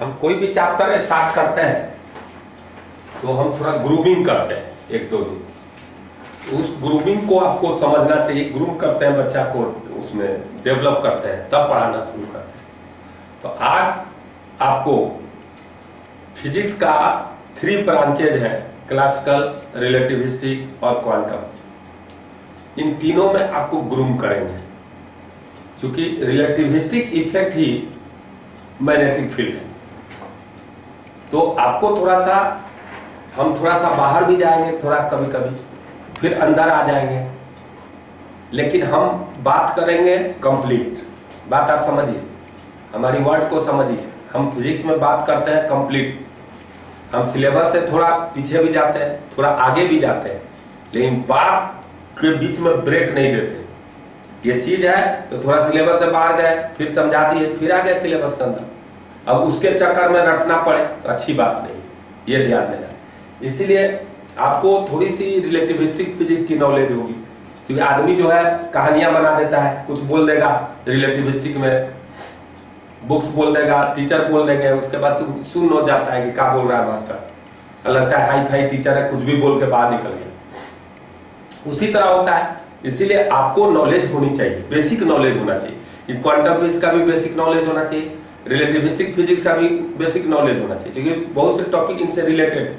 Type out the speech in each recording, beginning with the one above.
हम कोई भी चैप्टर स्टार्ट करते हैं तो हम थोड़ा ग्रूमिंग करते हैं 1-2 दिन। उस ग्रूमिंग को आपको समझना चाहिए। ग्रूम करते हैं बच्चा को, उसमें डेवलप करते हैं, तब पढ़ाना शुरू करते हैं। तो आज आपको फिजिक्स का 3 ब्रांचेज हैं, क्लासिकल, रिलेटिविस्टिक और क्वांटम। इन तीनों में आपको ग्रूम करेंगे, क्योंकि रिलेटिविस्टिक इफेक्ट ही मैग्नेटिक फील्ड है। तो आपको हम थोड़ा सा बाहर भी जाएंगे, थोड़ा कभी कभी, फिर अंदर आ जाएंगे, लेकिन हम बात करेंगे कंप्लीट। बात आप समझिए, हमारी वर्ड को समझिए। हम फिजिक्स में बात करते हैं कंप्लीट। हम सिलेबस से थोड़ा पीछे भी जाते हैं, थोड़ा आगे भी जाते हैं, लेकिन बात के बीच में ब्रेक नहीं देते। ये चीज है तो थोड़ा सिलेबस से बाहर गए, फिर समझा दिए, फिर आ गए सिलेबस के अंदर। अब उसके चक्कर में रटना पड़े तो अच्छी बात नहीं, ये ध्यान देना। इसीलिए आपको थोड़ी सी रिलेटिविस्टिक फिजिक्स की नॉलेज होगी, क्योंकि आदमी जो है कहानियां बना देता है, कुछ बोल देगा रिलेटिविस्टिक में, बुक्स बोल देगा, टीचर बोल देंगे, उसके बाद तुम सुन हो जाता है कि क्या बोल रहा है मास्टर, लगता है हाई फाई टीचर है, कुछ भी बोल के बाहर निकल गया। उसी तरह होता है। इसीलिए आपको नॉलेज होनी चाहिए, बेसिक नॉलेज होना चाहिए। क्वांटम फिजिक्स का भी बेसिक नॉलेज होना चाहिए, रिलेटिविस्टिक फिजिक्स का भी बेसिक नॉलेज होना चाहिए, क्योंकि बहुत से टॉपिक इनसे रिलेटेड है।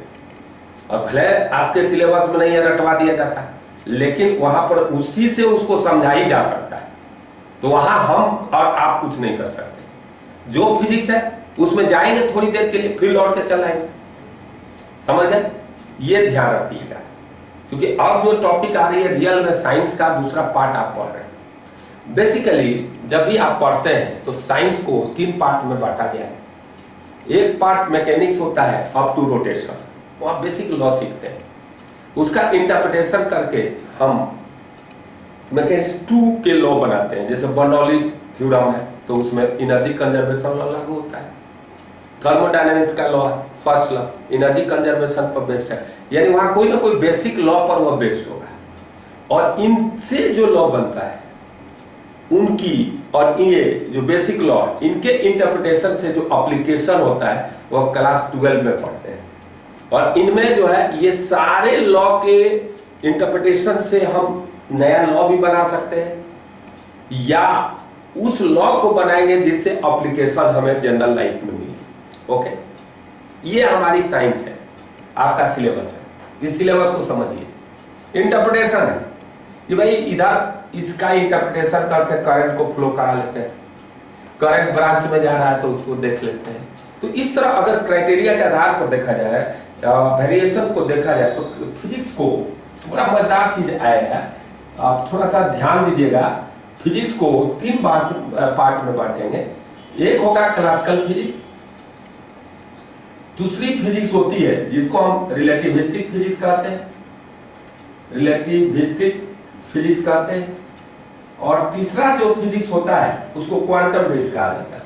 और भले आपके सिलेबस में नहीं है, रटवा दिया जाता है, लेकिन वहां पर उसी से उसको समझा ही जा सकता है। तो वहां हम और आप कुछ नहीं कर सकते। जो फिजिक्स है उसमें जाएंगे थोड़ी देर के लिए, फिर लौट के चल आएंगे। समझ गए? ये ध्यान रखिएगा, क्योंकि अब जो टॉपिक आ रही है रियल में साइंस का दूसरा पार्ट आप पढ़ रहे हैं। बेसिकली जब भी आप पढ़ते हैं तो साइंस को 3 पार्ट में बांटा गया है। एक पार्ट मैकेनिक्स होता है, अप टू रोटेशन, वो आप बेसिक लॉ सीखते हैं, उसका इंटरप्रिटेशन करके हम मैकेनिक्स 2 के लॉ बनाते हैं। जैसे बर्नौलीज थ्योरम है तो उसमें एनर्जी कंजर्वेशन लॉ लागू होता है। थर्मोडायनेमिक्स का लॉ है, फर्स्ट लॉ एनर्जी कंजर्वेशन पर बेस्ड है, यानी वहां कोई ना कोई बेसिक लॉ पर वह बेस्ड होगा। और इनसे जो लॉ बनता है उनकी, और ये जो बेसिक लॉ, इनके इंटरप्रिटेशन से जो एप्लीकेशन होता है वह क्लास 12 में पढ़ते हैं। और इनमें जो है ये सारे लॉ के इंटरप्रिटेशन से हम नया लॉ भी बना सकते हैं, या उस लॉ को बनाएंगे जिससे एप्लीकेशन हमें जनरल लाइफ में मिले। ओके, ये हमारी साइंस है, आपका सिलेबस है। इस सिलेबस को समझिए। इंटरप्रिटेशन है कि भाई इधर इसका इंटरप्रिटेशन करके करंट को फ्लो करा लेते हैं, करंट ब्रांच में जा रहा है तो उसको देख लेते हैं। तो इस तरह अगर क्राइटेरिया के आधार पर देखा जाए, वेरिएशन को देखा जाए, तो फिजिक्स को बड़ा मजेदार चीज आया है। आप थोड़ा सा ध्यान दीजिएगा। फिजिक्स को 3 पार्ट में बांटेंगे। एक होगा क्लासिकल फिजिक्स, दूसरी फिजिक्स होती है जिसको हम रिलेटिविस्टिक फिजिक्स कहते हैं, रिलेटिविस्टिक फिजिक्स कहते हैं, और तीसरा जो फिजिक्स होता है उसको क्वांटम फिजिक्स कहा जाता है।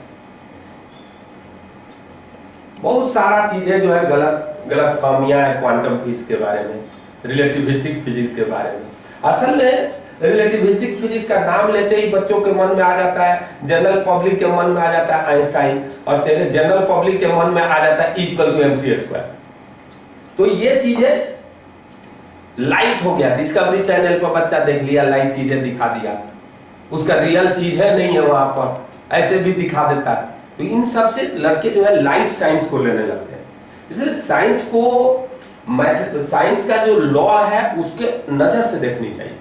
बहुत सारा चीजें जो है गलत फहमियां है क्वांटम फिजिक्स के बारे में, रिलेटिविस्टिक फिजिक्स के बारे में। असल में रिलेटिविस्टिक फिजिक्स का नाम लेते ही बच्चों के मन में आ जाता है, जनरल पब्लिक के मन में आ जाता है आइंस्टाइन, और तेरे जनरल पब्लिक के मन में आ जाता है E=mc²। तो ये चीजें लाइट हो गया, डिस्कवरी चैनल पर बच्चा देख लिया, लाइट चीजें दिखा दिया, उसका रियल चीज है नहीं है वहां पर, ऐसे भी दिखा देता है। तो इन सब से लड़के जो है लाइट साइंस को लेने लगते हैं। इसलिए साइंस का जो लॉ है उसके नजर से देखनी चाहिए।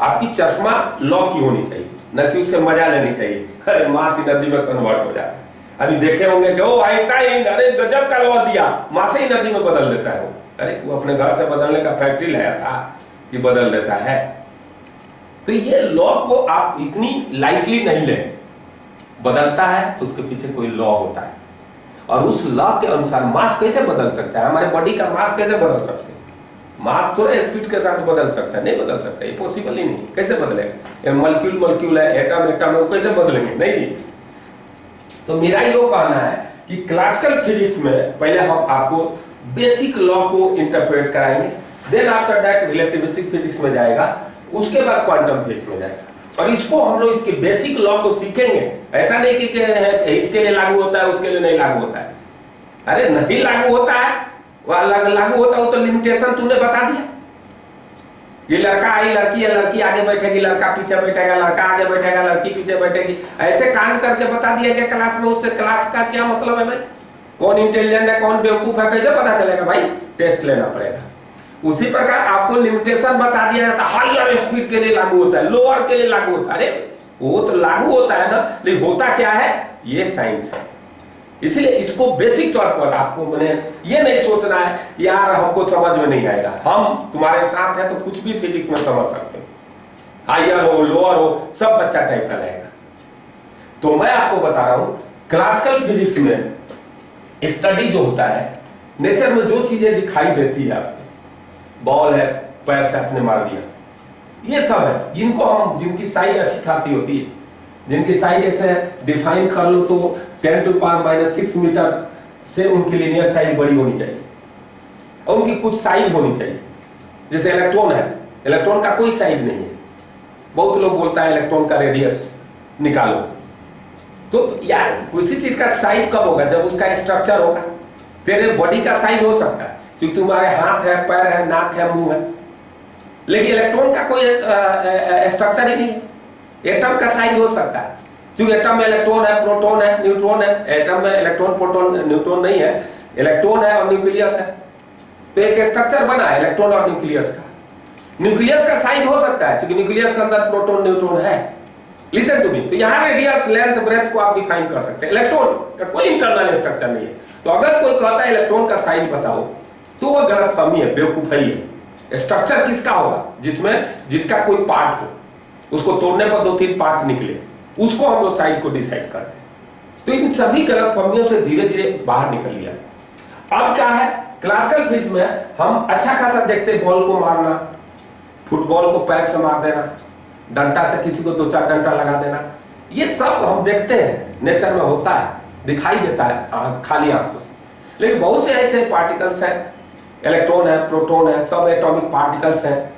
आपकी चश्मा लॉ की होनी चाहिए, न कि उससे मजा लेनी चाहिए। अरे मास एनर्जी में कन्वर्ट हो जाता है। अभी देखे होंगे कि ओ आइंस्टाइन, अरे गजब का लॉ दिया, मास एनर्जी में बदल देता है वो। अरे वो अपने घर से बदलने का फैक्ट्री लाया था कि बदल देता है। तो ये लॉ को आप इतनी लाइटली नहीं लें। बदलता है तो उसके पीछे कोई लॉ होता है, और उस लॉ के अनुसार मास कैसे बदल सकता है, हमारे बॉडी का मास कैसे बदल सकते हैं। मास थोड़ा स्पीड के साथ बदल सकता है, नहीं बदल सकता, ये पॉसिबल ही नहीं। कैसे बदलेगा? मॉलिक्यूल है, एटम है, वो कैसे बदलेंगे? नहीं। तो मेरा ये कहना है कि क्लासिकल फिजिक्स में पहले हम आपको बेसिक लॉ को इंटरप्रेट कराएंगे, then after that relativistic physics में जाएगा, उसके बाद क्वांटम फिजिक्स में जाएगा। और इसको हम लोग इसके बेसिक लॉ को सीखेंगे। ऐसा नहीं कि इसके लिए लागू होता है उसके लिए नहीं लागू होता है, अरे नहीं लागू होता है, वह लागू होता हो तो लिमिटेशन तूने बता दिया। ये लड़का आई, लड़की है, लड़की आगे बैठेगी, लड़का पीछे बैठेगा, लड़का आगे बैठेगा, लड़की पीछे बैठेगी, ऐसे कांड करके बता दिया कि क्लास में। उससे क्लास का क्या मतलब है भाई? कौन इंटेलिजेंट है, कौन बेवकूफ है, कैसे पता चलेगा भाई? टेस्ट लेना पड़ेगा। उसी प्रकार आपको लिमिटेशन बता दिया जाता है, हायर स्पीड के लिए लागू होता है, लोअर के लिए लागू होता है। अरे वो तो लागू होता है ना, लेकिन होता क्या है, ये साइंस है। इसलिए इसको बेसिक तौर पर आपको मैंने ये नहीं सोचना है यार हमको समझ में नहीं आएगा। हम तुम्हारे साथ हैं तो कुछ भी फिजिक्स में समझ सकते हो, हायर हो लोअर हो, सब बच्चा टाइप का रहेगा। तो मैं आपको बता रहा हूं क्लासिकल फिजिक्स में स्टडी जो होता है, नेचर में जो चीजें दिखाई देती है आपको, बॉल है, पैर से आपने मार दिया, ये सब है। इनको हम, जिनकी साइज अच्छी खासी होती है, जिनकी साइज ऐसे डिफाइन कर लो तो 10⁻⁻⁶ मीटर से उनकी लीनियर साइज बड़ी होनी चाहिए और उनकी कुछ साइज होनी चाहिए। जैसे इलेक्ट्रॉन है, इलेक्ट्रॉन का कोई साइज नहीं है। बहुत लोग बोलता है इलेक्ट्रॉन का रेडियस निकालो, तो यार किसी चीज का साइज कब होगा? जब उसका स्ट्रक्चर होगा। तेरे बॉडी का साइज हो सकता है क्योंकि तुम्हारे हाथ है, पैर है, नाक है, मुंह है, लेकिन इलेक्ट्रॉन का कोई स्ट्रक्चर ही नहीं है। एटम का साइज हो सकता है क्योंकि एटम में इलेक्ट्रॉन है, प्रोटॉन है, न्यूट्रॉन है। एटम में इलेक्ट्रॉन, प्रोटॉन, न्यूट्रॉन नहीं है, इलेक्ट्रॉन है और न्यूक्लियस है, तो एक स्ट्रक्चर बना है इलेक्ट्रॉन और न्यूक्लियस का। न्यूक्लियस का साइज हो सकता है क्योंकि न्यूक्लियस के अंदर प्रोटॉन न्यूट्रॉन है। लिसन टू मी, तो यहाँ रेडियस, लेंथ, ब्रेथ को आप डिफाइन कर सकते हैं। इलेक्ट्रॉन का कोई इंटरनल स्ट्रक्चर नहीं है। तो अगर कोई कहता है इलेक्ट्रॉन का साइज बताओ तो वो गलतफहमी है, बेवकूफी है। स्ट्रक्चर किसका होगा? जिसका कोई पार्ट हो, उसको तोड़ने पर 2-3 पार्ट निकले, उसको हम लोग साइज को डिसाइड करते हैं। तो इन सभी गलतफहमियों से धीरे धीरे बाहर निकल लिया। अब क्या है, क्लासिकल फिजिक्स में हम अच्छा खासा देखते, बॉल को मारना, फुटबॉल को पैर से मार देना, डंडा से किसी को 2-4 डंडा लगा देना, ये सब हम देखते हैं, नेचर में होता है, दिखाई देता है खाली आंखों से। लेकिन बहुत से ऐसे पार्टिकल्स हैं, इलेक्ट्रॉन है, प्रोटॉन है, सब एटॉमिक पार्टिकल्स हैं,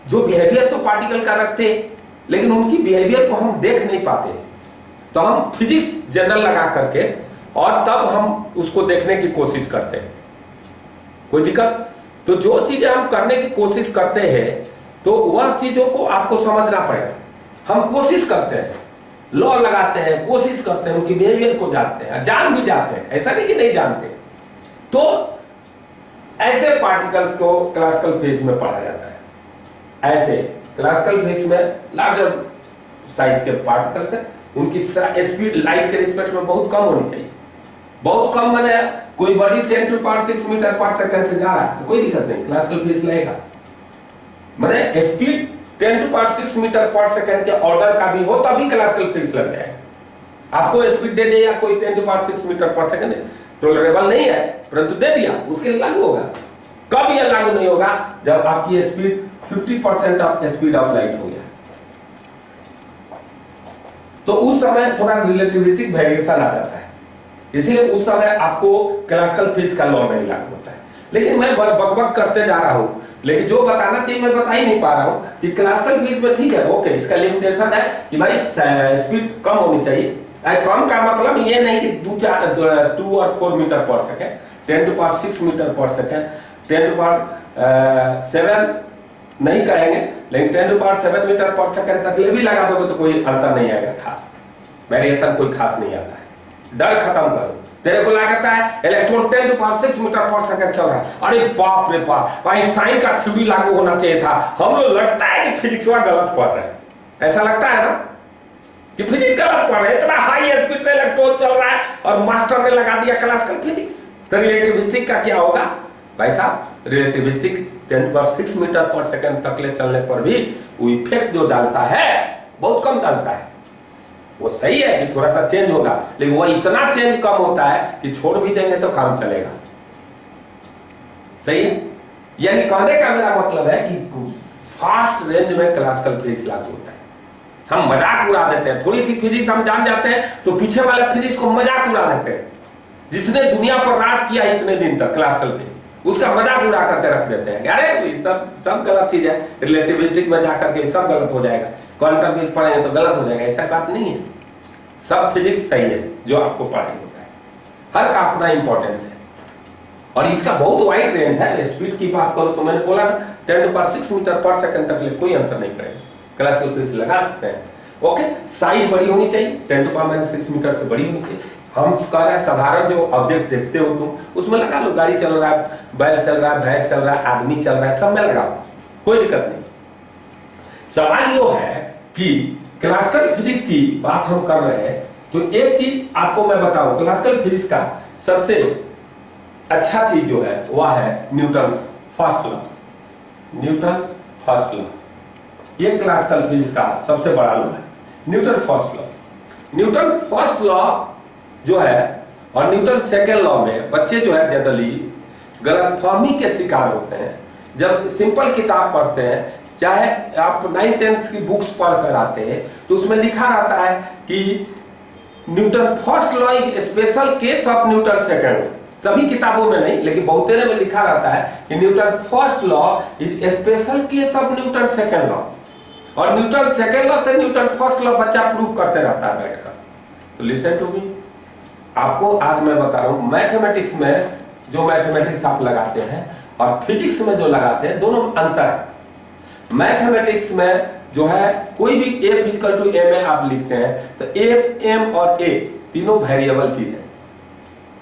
जो बिहेवियर तो पार्टिकल का रखते हैं लेकिन उनकी बिहेवियर को हम देख नहीं पाते। तो हम फिजिक्स जनरल लगा करके और तब हम उसको देखने की कोशिश करते हैं। कोई दिक्कत? तो जो चीजें हम करने की कोशिश करते हैं तो वह चीजों को आपको समझना पड़ेगा। हम कोशिश करते हैं, लॉ लगाते हैं, कोशिश करते हैं, उनकी बिहेवियर को जानते हैं, जान भी जाते हैं, ऐसा नहीं कि नहीं जानते। तो ऐसे पार्टिकल्स को क्लासिकल फिजिक्स में पढ़ा जाता है। ऐसे क्लासिकल फिजिक्स में लार्जर साइज के पार्टिकल्स है, उनकी स्पीड लाइट के रिस्पेक्ट में बहुत कम होनी चाहिए। बहुत कम माने कोई बॉडी 10⁶ मीटर पर सेकंड से जा रहा है तो कोई दिक्कत नहीं, क्लासिकल फिजिक्स लगेगा। माने स्पीड 10⁶ मीटर पर सेकंड के ऑर्डर का भी हो तभी क्लासिकल फिजिक्स लग जाएगा। आपको स्पीड दे दे या कोई 10⁶ मीटर पर सेकंड टॉलरेबल नहीं है, परंतु दे दिया, उसके लिए लागू होगा। कब यह लागू नहीं होगा? जब आपकी speed 50% of speed of light हो गया, तो उस समय थोड़ा रिलेटिविस्टिक वेरिएशन आ जाता है। इसीलिए उस समय आपको क्लासिकल फिजिक्स का लॉ नहीं लागू होता है। लेकिन मैं बकबक करते जा रहा हूं, लेकिन जो बताना चाहिए मैं बता ही नहीं पा रहा हूं कि क्लासिकल फिजिक्स में ठीक है, ओके, इसका लिमिटेशन है कि भाई स्पीड कम होनी चाहिए। कम का मतलब ये नहीं कि 2 और 4 मीटर पर सेकेंड, 10⁶ मीटर पर सेकेंड, 10⁷ नहीं कहेंगे, लेकिन 10⁷ मीटर पर सेकेंड तक ले भी लगा दोगे तो कोई अंतर नहीं आएगा, खास वेरिएशन कोई खास नहीं आता है। डर खत्म करो। तेरे को लगता है इलेक्ट्रॉन 10⁶ मीटर पर सेकेंड चल रहा है, अरे बाप रे बाप, आइंस्टाइन का थ्योरी लागू होना चाहिए था। हम लोग लगता है कि फिजिक्स वाला गलत पढ़ रहे हैं, ऐसा लगता है ना कि फिजिक्स गलत पढ़ रहे हैं, इतना हाई स्पीड से इलेक्ट्रॉन चल रहा है और मास्टर ने लगा दिया क्लासिकल फिजिक्स। तो रिलेटिविस्टिक का क्या होगा भाई साहब? रिलेटिविस्टिक 10⁶ मीटर पर सेकंड तक ले चलने पर भी वो इफेक्ट जो डालता है बहुत कम डालता है। वो सही है कि थोड़ा सा चेंज होगा, लेकिन वो इतना चेंज कम होता है कि छोड़ भी देंगे तो काम चलेगा। सही है? यानी कहने का मेरा मतलब है कि फास्ट रेंज में क्लासिकल फिजिक्स लागू होता है। हम मजाक उड़ा देते हैं, थोड़ी सी फिजिक्स हम जान जाते हैं तो पीछे वाले फिजिक्स को मजाक उड़ा देते हैं। जिसने दुनिया पर राज किया इतने दिन तक क्लासिकल फिजिक्स, उसका मजाक उड़ा करके रख देते हैं, अरे सब गलत चीज है, रिलेटिविस्टिक में जाकर के सब गलत हो जाएगा, क्वांटम फिजिक्स पढ़ेंगे तो गलत हो जाएगा। ऐसा बात नहीं है, सब फिजिक्स सही है जो आपको पढ़ाई होता है, हर का अपना इंपॉर्टेंस है। और इसका बहुत वाइड रेंज है। स्पीड की बात करो तो मैंने बोला ना 10⁶ मीटर पर सेकंड तक ले कोई अंतर नहीं करेगा, क्लासिकल फ्रीज लगा सकते हैं। ओके, साइज बड़ी होनी चाहिए, 10⁻⁶ मीटर से बड़ी होनी चाहिए। हम कह रहे हैं साधारण जो ऑब्जेक्ट देखते हो तुम उसमें लगा लो, गाड़ी चल रहा है, बैल चल रहा है, भैंस चल रहा है, आदमी चल रहा है, सब में लगाओ, कोई दिक्कत नहीं। सवाल यो है कि क्लासिकल फिजिक्स की बात हम कर रहे हैं तो एक चीज आपको मैं बताऊं, क्लासिकल फिजिक्स का सबसे अच्छा चीज जो है वह है Newton's first law. Newton's first law ये क्लासिकल फिजिक्स का सबसे बड़ा लॉ है, Newton first law. Newton first law जो है और न्यूटन सेकेंड लॉ में बच्चे जो है जनरली गलतफहमी के शिकार होते हैं। जब सिंपल किताब पढ़ते हैं, चाहे आप 9th-10th की बुक्स पढ़ कर आते हैं तो उसमें लिखा रहता है कि Newton first law is special case of Newton second law. सभी किताबों में नहीं लेकिन बहुतेरे में लिखा रहता है कि Newton first law is special case of Newton second law, और न्यूटन सेकेंड लॉ से न्यूटन फर्स्ट लॉ बच्चा प्रूव करते रहता है बैठकर। तो लिसन टू मी, आपको आज मैं बता रहा हूं मैथमेटिक्स में जो मैथमेटिक्स आप लगाते हैं और फिजिक्स में जो लगाते हैं दोनों में अंतर है। मैथमेटिक्स में जो है कोई भी a इक्वल टू m में आप लिखते हैं तो f m और a तीनों वेरिएबल चीज है।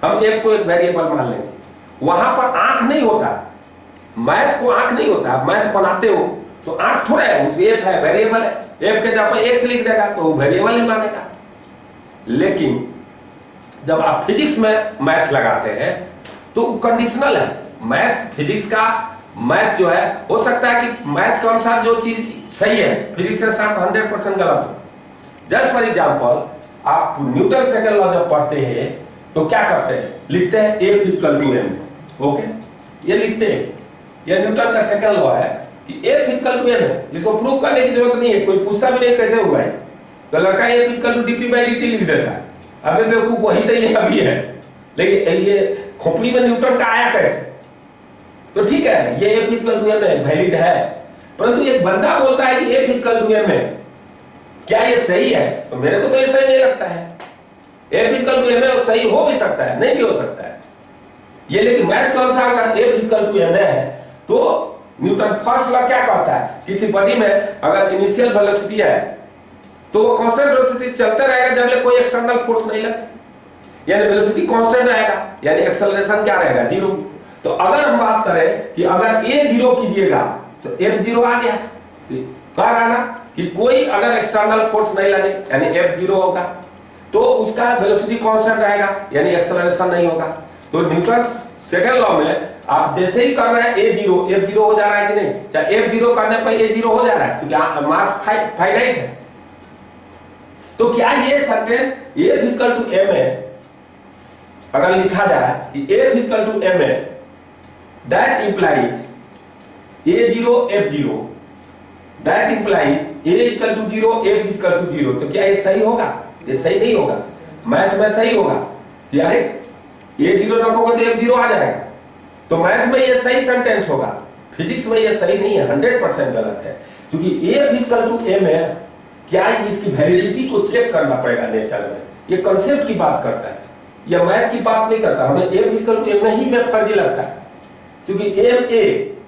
हम f को एक वेरिएबल मान लेंगे, वहां पर आंख नहीं होता, मैथ को आंख नहीं होता। मैथ बनाते हो तो आंख थोड़ा है, उसमें f है, वेरिएबल है, f के जब x लिख देगा तो वो वेरिएबल ही मानेगा। लेकिन जब आप फिजिक्स में मैथ लगाते हैं तो कंडीशनल है। मैथ फिजिक्स का मैथ जो है हो सकता है कि मैथ के अनुसार जो चीज सही है फिजिक्स के साथ 100% गलत हो। जस्ट फॉर एग्जांपल आप न्यूटन सेकंड लॉ जब पढ़ते हैं तो क्या करते हैं, लिखते हैं F equal to m। Okay, ये लिखते हैं, ये न्यूटन का सेकंड लॉ है कि F इक्वल टू m है, जिसको प्रूव करने की जरूरत नहीं है, कोई पूछता भी नहीं कैसे हुआ है। तो लड़का F इक्वल टू dp/dt लिख देता है। अबे बेवकूफ, वही तो ये अभी है, लेकिन ये खोपड़ी में न्यूटन का आया कैसे? तो ठीक है, ये F इक्वल टू m है, वैलिड है, परंतु एक बंदा बोलता है कि F इक्वल टू m है, क्या ये सही है? तो मेरे को तो ये सही नहीं लगता है। F इक्वल टू m है, सही हो भी सकता है, नहीं भी हो सकता है ये, लेकिन मैथ के अनुसार अगर F इक्वल टू m है तो न्यूटन फर्स्ट लॉ क्या कहता है, किसी बॉडी में अगर इनिशियल वेलोसिटी है तो वो कांस्टेंट वेलोसिटी चलते रहेगा जब तक कोई एक्सटर्नल फोर्स नहीं लगे, यानी वेलोसिटी कांस्टेंट रहेगा, यानी एक्सेलरेशन क्या रहेगा, 0। तो अगर हम बात करें कि अगर a 0 कीजिएगा तो f 0 आ गया, कह रहा ना कि कोई अगर एक्सटर्नल फोर्स नहीं लगे यानी f 0 होगा, तो उसका वेलोसिटी कांस्टेंट रहेगा यानी एक्सेलरेशन नहीं होगा। तो न्यूटन सेकंड लॉ में आप जैसे ही कर रहे हैं f 0 हो जा रहा है कि नहीं, चाहे f 0 करने पर a 0 हो जा रहा है क्योंकि मास फाइनाइट है। तो क्या ये sentence F equal to m है अगर लिखा जाए कि F इक्वल टू m है, that implies a0 f0, that implies a equal to 0 f equal to 0, तो क्या ये सही होगा? ये सही नहीं होगा। मैथ में सही होगा, यानी a0 रखोगे तो f0 आ जाएगा, तो मैथ में ये सही सेंटेंस होगा, फिजिक्स में ये सही नहीं है, 100% गलत है। क्योंकि F इक्वल टू m है, क्या इसकी वैलिडिटी को चेक करना पड़ेगा नेचर में, ये कंसेप्ट की बात करता है, यह मैथ की बात नहीं करता। हमें F इक्वल टू m ही में फर्जी लगता है, क्योंकि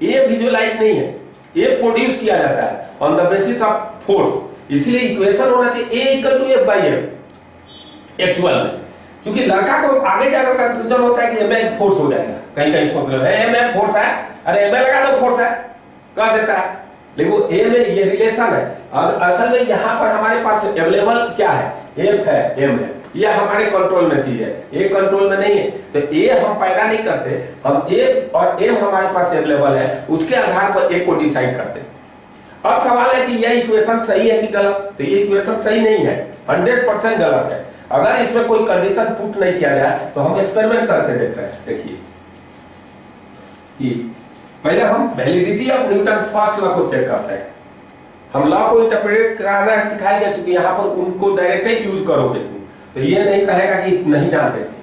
a विजुअलाइज नहीं है, a प्रोड्यूस किया जाता है on the basis of force, इसलिए इक्वेशन होना चाहिए a equal to f by m actual में। क्योंकि लड़का को आगे जाकर कंफ्यूजन होता है कि m एक फोर्स हो जाएगा, कहीं कहीं सोच रहे हैं m फोर्स है, अरे m लगा दो फोर्स है, कह देता है, लेकिन वो a में ये रिलेशन है। असल में यहाँ पर हमारे पास अवेलेबल क्या है, f है, m है, ये हमारे कंट्रोल में चीज है, a कंट्रोल में नहीं है। तो a हम पैदा नहीं करते, हम f और m हमारे पास अवेलेबल है, उसके आधार पर a को डिसाइड करते हैं। अब सवाल है कि यह इक्वेशन सही है कि गलत, तो ये इक्वेशन सही नहीं है, 100% गलत है। अगर इसमें कोई कंडीशन पुट नहीं किया जाए तो हम एक्सपेरिमेंट करके देख रहे हैं। देखिए कि पहले हम validity of Newton first law को चेक करते हैं। हम लॉ को इंटरप्रेट कराना सिखाएंगे, क्योंकि यहाँ पर उनको डायरेक्ट यूज करोगे तुम, तो ये नहीं कहेगा कि नहीं जानते थे।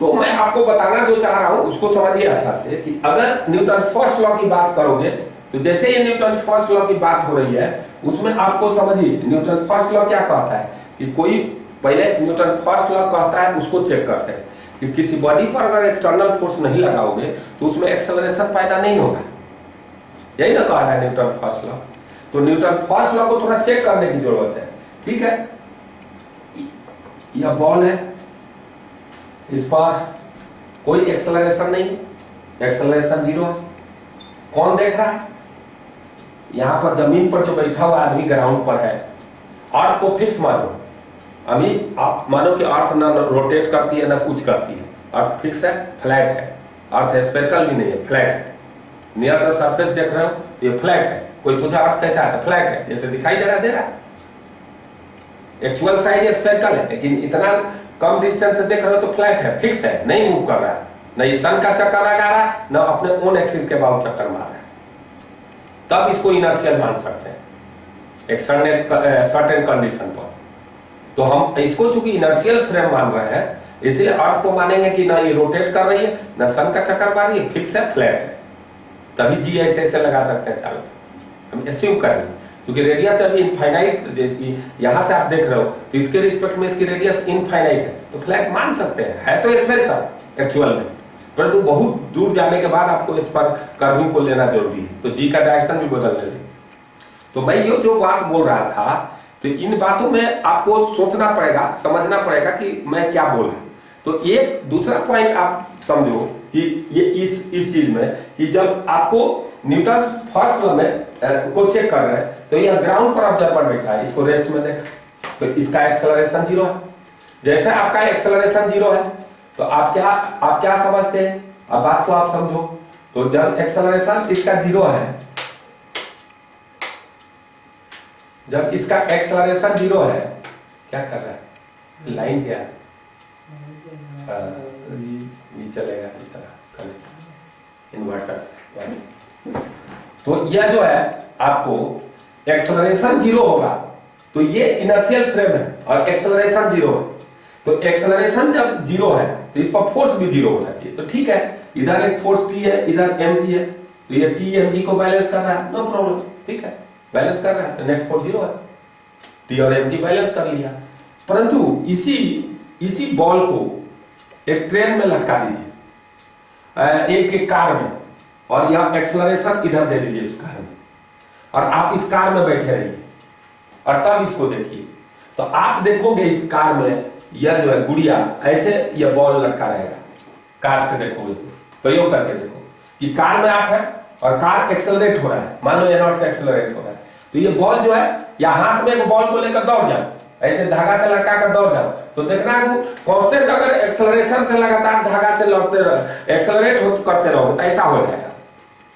तो मैं आपको बताना जो चाह रहा हूं उसको समझिए अच्छा से, कि अगर न्यूटन फर्स्ट लॉ की बात करोगे तो जैसे ये न्यूटन फर्स्ट लॉ की बात हो रही है उसमें आपको समझिए न्यूटन फर्स्ट लॉ क्या कहता है कि कोई पहले न्यूटन फर्स्ट लॉ कहता है उसको चेक करते हैं कि किसी बॉडी पर अगर एक्सटर्नल फोर्स नहीं लगाओगे तो उसमें एक्सेलरेशन पैदा नहीं होगा। यही ना कह रहा है न्यूटन फर्स्ट लॉ। तो न्यूटन फर्स्ट लॉ को थोड़ा चेक करने की जरूरत है। ठीक है, यह बॉल है, इस पर कोई एक्सेलरेशन नहीं है, एक्सेलरेशन 0 है। कौन देख रहा है? यहां पर जमीन पर जो बैठा हुआ आदमी ग्राउंड पर है। अर्थ को फिक्स मानो, अभी आप मानो कि अर्थ ना रोटेट करती है ना कुछ करती है, अर्थ फिक्स है, फ्लैट है। अर्थ स्फेरिकल भी नहीं है, फ्लैट है। नियर द सरफेस देख रहे हो, ये फ्लैट है। कोई पूछा अर्थ कैसा है? फ्लैट है, जैसे दिखाई दे रहा है। एक्चुअल साइड ये स्फेरिकल है, लेकिन इतना कम डिस्टेंस से देख रहे हो तो फ्लैट है, फिक्स है, नहीं मूव कर रहा है। न सन का चक्कर लगा रहा है, न अपने ओन एक्सिस के बाहर चक्कर मार रहा है। तब इसको इनर्शियल मान सकते हैं एक सर्टेन कंडीशन पर। तो हम इसको चूंकि इनर्शियल फ्रेम मान रहे हैं, इसलिए अर्थ को मानेंगे कि ना ये रोटेट कर रही है, ना सन का चक्कर मार रही है, फिक्स है, फ्लैट है। तभी जी ऐसे लगा सकते हैं चारों। हम एस्यूम करेंगे क्योंकि रेडियस अभी इनफाइनाइट, यहां से आप देख रहे हो तो इसके रिस्पेक्ट में इसकी रेडियस इनफाइनाइट है, तो फ्लैट मान सकते हैं। है तो स्फेरिकल एक्चुअल में, परंतु बहुत दूर जाने के बाद आपको इस पर कर्विंग को लेना जरूरी है, तो जी का डायरेक्शन भी बदलने लगे। तो मैं ये जो बात बोल रहा था, तो इन बातों में आपको सोचना पड़ेगा, समझना पड़ेगा कि मैं क्या बोला। तो एक दूसरा पॉइंट आप समझो कि ये इस चीज में कि जब आपको न्यूटन फर्स्ट लॉ में को चेक कर रहे हैं, तो यह ग्राउंड पर ऑब्जर्वर बैठा है, इसको रेस्ट में देखा, तो इसका एक्सेलरेशन 0 है। जैसे आपका एक्सेलरेशन 0 है, तो आप क्या समझते हैं? अब बात को आप समझो। तो जब एक्सेलरेशन इसका 0 है, जब इसका एक्सेलरेशन 0 है, क्या कर रहा है? लाइन क्या ये चलेगा इस तरह कनेक्शन इन्वर्टर से, बस। तो यह जो है आपको एक्सेलरेशन 0 होगा, तो ये इनर्शियल फ्रेम है और एक्सेलरेशन 0 है। तो एक्सेलरेशन जब 0 है तो इस पर फोर्स भी 0 होना चाहिए। तो ठीक है, इधर एक फोर्स T है, इधर mg है, तो ये T mg को बैलेंस कर रहा है, नो प्रॉब्लम, ठीक है, बैलेंस कर रहा है, तो नेट फोर्स 0 है। T और mg बैलेंस कर लिया। परंतु इसी बॉल को एक ट्रेन में लटका दीजिए, एक कार में, और यह एक्सेलरेशन इधर दे दीजिए उस कार में, और आप इस कार में बैठे रहिए और तब इसको देखिए। तो आप देखोगे इस कार में यह जो है गुड़िया, ऐसे यह बॉल लटका रहेगा। कार से देखोगे तो प्रयोग करके देखो कि कार में आप है और कार एक्सेलरेट हो रहा है, मान लो A0 से एक्सेलरेट हो रहा है, तो ये बॉल जो है, या हाथ में एक बॉल को लेकर दौड़ जाओ, ऐसे धागा से लटका कर दौड़ जाओ, तो देखना कि कांस्टेंट अगर एक्सेलरेशन से लगातार धागा से लौटते रहो, एक्सेलरेट करते रहोगे, तो ऐसा हो जाएगा।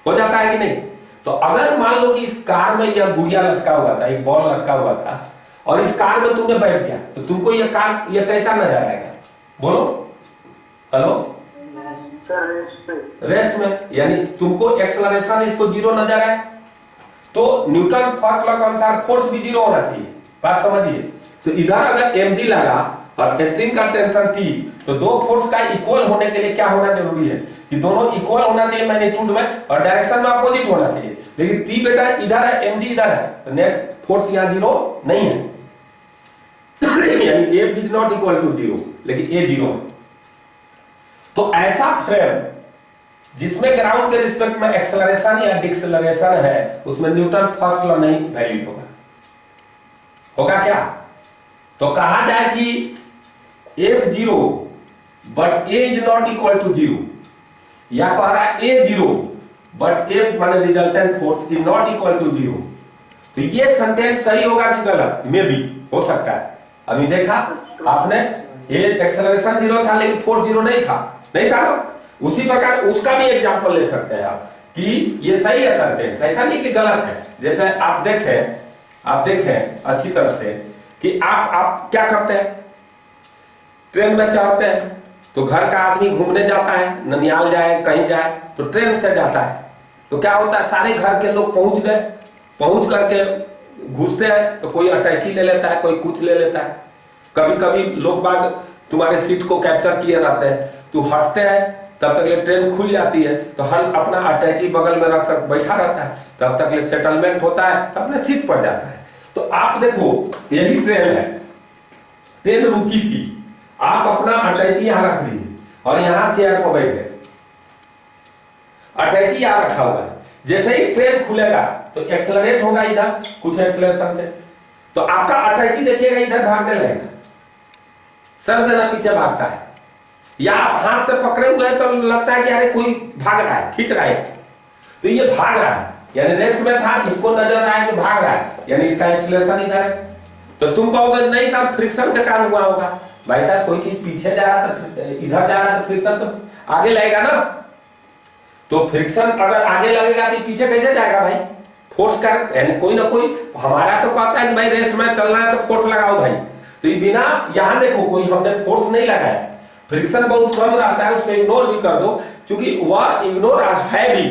हो जाता है कि नहीं? तो अगर मान लो कि इस कार में यह गुड़िया लटका हुआ था, एक बॉल लटका हुआ था, और इस कार में तुमने बैठ गया, तो तुमको यह कार यह कैसा नजर आएगा? बोलो, हेलो, रेस्ट में, यानी तुमको एक्सेलरेशन इसको 0 नजर आए। तो न्यूटन फर्स्ट लॉ के अनुसार फोर्स भी 0 होना चाहिए, बात समझिए। तो इधर अगर mg लगा और स्ट्रिंग का टेंशन T, तो दो फोर्स का इक्वल होने के लिए क्या होना जरूरी है कि दोनों इक्वल होना चाहिए मैग्नीट्यूड में, और डायरेक्शन में अपोजिट होना चाहिए। लेकिन T बेटा इधर है, mg इधर है, तो नेट फोर्स यहाँ 0 नहीं है, यानी F is not equal to 0, लेकिन A 0 है। तो ऐसा फ्रेम जिसमें ग्राउंड के रिस्पेक्ट में एक्सेलरेशन या डिक्सेलरेशन है, उसमें न्यूटन फर्स्ट लॉ नहीं वैलिड होगा क्या? तो कहा जाए कि F0 but A is not equal to 0, या कह रहा है A0 बट F माने resultant force is not equal to 0, तो ये सेंटेंस सही होगा कि गलत? में भी हो सकता है। अभी देखा आपने, एक्सेलरेशन 0 था लेकिन फोर्स 0 नहीं था ना? उसी प्रकार उसका भी एग्जांपल ले सकते हैं आप कि ये सही है सेंटेंस, ऐसा नहीं कि गलत है। जैसे आप देखें अच्छी तरह से कि आप क्या करते हैं, ट्रेन में चढ़ते हैं, तो घर का आदमी घूमने जाता है, ननियाल जाए कहीं जाए, तो ट्रेन से जाता है, तो क्या होता है, सारे घर के लोग पहुंच गए, पहुंच करके घुसते हैं, तो कोई अटैची ले लेता है, कोई कुछ ले लेता है। कभी कभी लोग बाग तुम्हारे सीट को कैप्चर किए रहते हैं, तो हटते हैं, तब तक ले ट्रेन खुल जाती है, तो हर अपना अटैची बगल में रखकर बैठा रहता है, तब तक ले सेटलमेंट होता है, तो अपने सीट पर जाता है। तो आप देखो यही ट्रेन है, ट्रेन रुकी थी, आप अपना अटैची यहाँ रख दीजिए, और यहाँ चेयर पर बैठ गए, अटैची यहाँ रखा हुआ है, जैसे ही ट्रेन खुलेगा तो एक्सेलरेट होगा इधर कुछ एक्सेलरेशन से, तो आपका अटैची देखिएगा इधर भागने लगेगा, सर देना पीछे भागता है, या आप हाथ से पकड़े हुए हैं तो लगता है कि अरे कोई भाग रहा है, खींच रहा है इसको, तो ये भाग रहा है, यानी रेस्ट में था, इसको नजर आया कि भाग रहा है, यानी इसका एक्सेलरेशन इधर है। तो तुम कहोगे नहीं साहब फ्रिक्शन के कारण हुआ होगा, भाई साहब कोई चीज पीछे जा रहा था इधर जा रहा था, फ्रिक्शन तो आगे लगेगा ना, तो फ्रिक्शन अगर आगे लगेगा तो पीछे कैसे जाएगा भाई, फोर्स कर, यानी कोई ना कोई हमारा तो कहता है कि भाई रेस्ट में चल रहा है तो फोर्स लगाओ भाई, तो ये बिना यहां देखो कोई हमने फोर्स नहीं लगाया, फ्रिक्शन बहुत कम रहता है, उसको इग्नोर भी कर दो, क्योंकि वह इग्नोर है भी,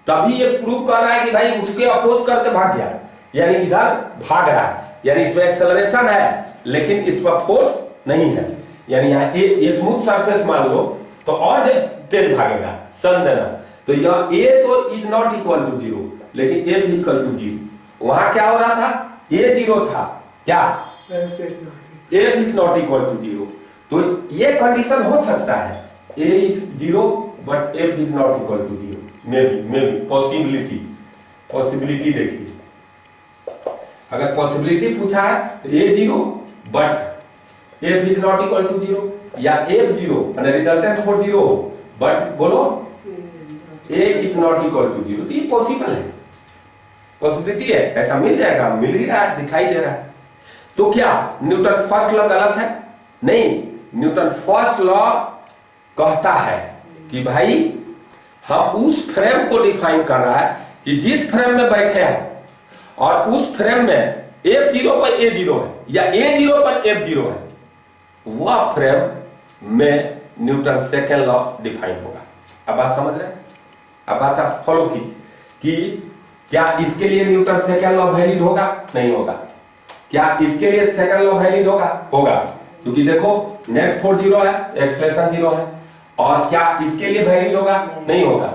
तभी ये प्रूव कर रहा है कि भाई उसके अपोज करके भाग गया, यानी इधर भाग रहा है, यानी इसमें एक्सेलरेशन है लेकिन इस पर फोर्स नहीं है, यानी यहाँ ये स्मूथ सरफेस मान लो तो और तेज भागेगा, सन देना, तो यह ए तो is not equal to zero, लेकिन A is equal to zero, वहां क्या हो रहा था, ए जीरो था, क्या A is not equal to zero, तो ये कंडीशन हो सकता है, A is zero but F is not equal to zero, maybe possibility देखिए, अगर पॉसिबिलिटी पूछा है तो A zero but F is not equal to zero, या एफ जीरो यानी रिजल्टेंट फॉर जीरो बट बोलो A is not equal to zero, तो ये पॉसिबल है, पॉसिबिलिटी है, ऐसा मिल जाएगा, मिल ही रहा है, दिखाई दे रहा है। तो क्या न्यूटन फर्स्ट लॉ गलत है? नहीं, न्यूटन फर्स्ट लॉ कहता है कि भाई हम उस फ्रेम को डिफाइन कर रहा है कि जिस फ्रेम में बैठे हैं और उस फ्रेम में एफ जीरो पर ए जीरो है या ए जीरो पर एफ जीरो है, वह फ्रेम में न्यूटन सेकेंड लॉ डिफाइन होगा। अब बात समझ रहे हैं? अब बात आप फॉलो कीजिए कि क्या इसके लिए न्यूटन सेकेंड लॉ वैलिड होगा? नहीं होगा। क्या इसके लिए सेकेंड लॉ वैलिड होगा? होगा, क्योंकि देखो नेट फोर्स जीरो है, एक्सप्रेशन जीरो है, और क्या इसके लिए वैलिड होगा? नहीं होगा।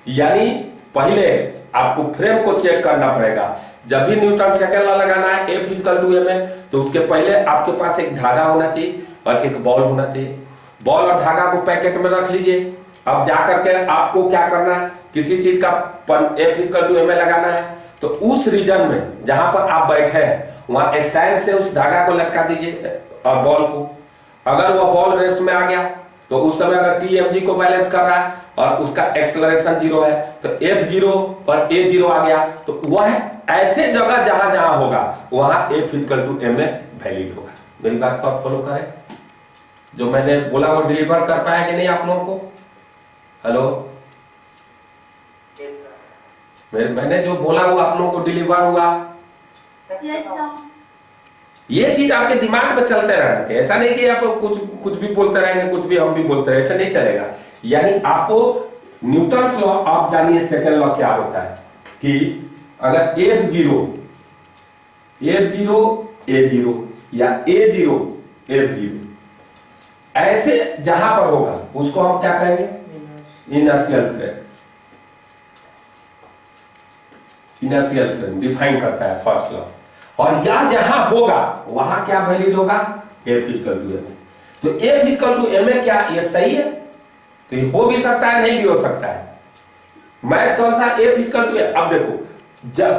यानी पहले आपको फ्रेम को चेक करना पड़ेगा। जब भी न्यूटन सेकेंड लॉ लगाना है ए फिजिकल टू एम में, तो उसके पहले आपके पास एक धागा होना चाहिए और एक बॉल होना चाहिए। बॉल और धागा को पैकेट में रख लीजिए। अब जाकर के आपको क्या करना है, किसी चीज का ए फिजिकल टू एम में लगाना है, तो उस रीजन में जहां पर आप बैठे हैं वहां स्टैंड से उस धागा को लटका दीजिए और बॉल को। अगर वह बॉल रेस्ट में आ गया तो उस समय अगर टी एम जी को बैलेंस कर रहा है और उसका एक्सेलरेशन जीरो है, तो एफ जीरो पर ए जीरो आ गया, तो वह ऐसे जगह जहां जहां होगा वहां ए फिजिकल टू एम में वैलिड होगा। मेरी बात को आप फॉलो करें। जो मैंने बोला वो डिलीवर कर पाया कि नहीं आप लोगों को? हेलो, मैंने जो बोला वो आप लोगों को डिलीवर हुआ? Yes, sir. ये चीज आपके दिमाग में चलते रहना चाहिए। ऐसा नहीं कि आप कुछ भी बोलते रहेंगे, कुछ भी हम भी बोलते रहे, ऐसा नहीं चलेगा। यानी आपको न्यूटन्स लॉ आप जानिए, सेकंड लॉ क्या होता है कि अगर एफ जीरो ए जीरो या ए जीरो एफ जीरो ऐसे जहां पर होगा उसको हम क्या कहेंगे? Inertial frame. Inertial frame define करता है फर्स्ट लॉ। और या जहां होगा वहां क्या वैलिड होगा? A physical to M. तो ए फिजिकल टू एम क्या ये सही है? तो ये हो भी सकता है, नहीं भी हो सकता है। मैथ कौन सा? A physical to M. अब देखो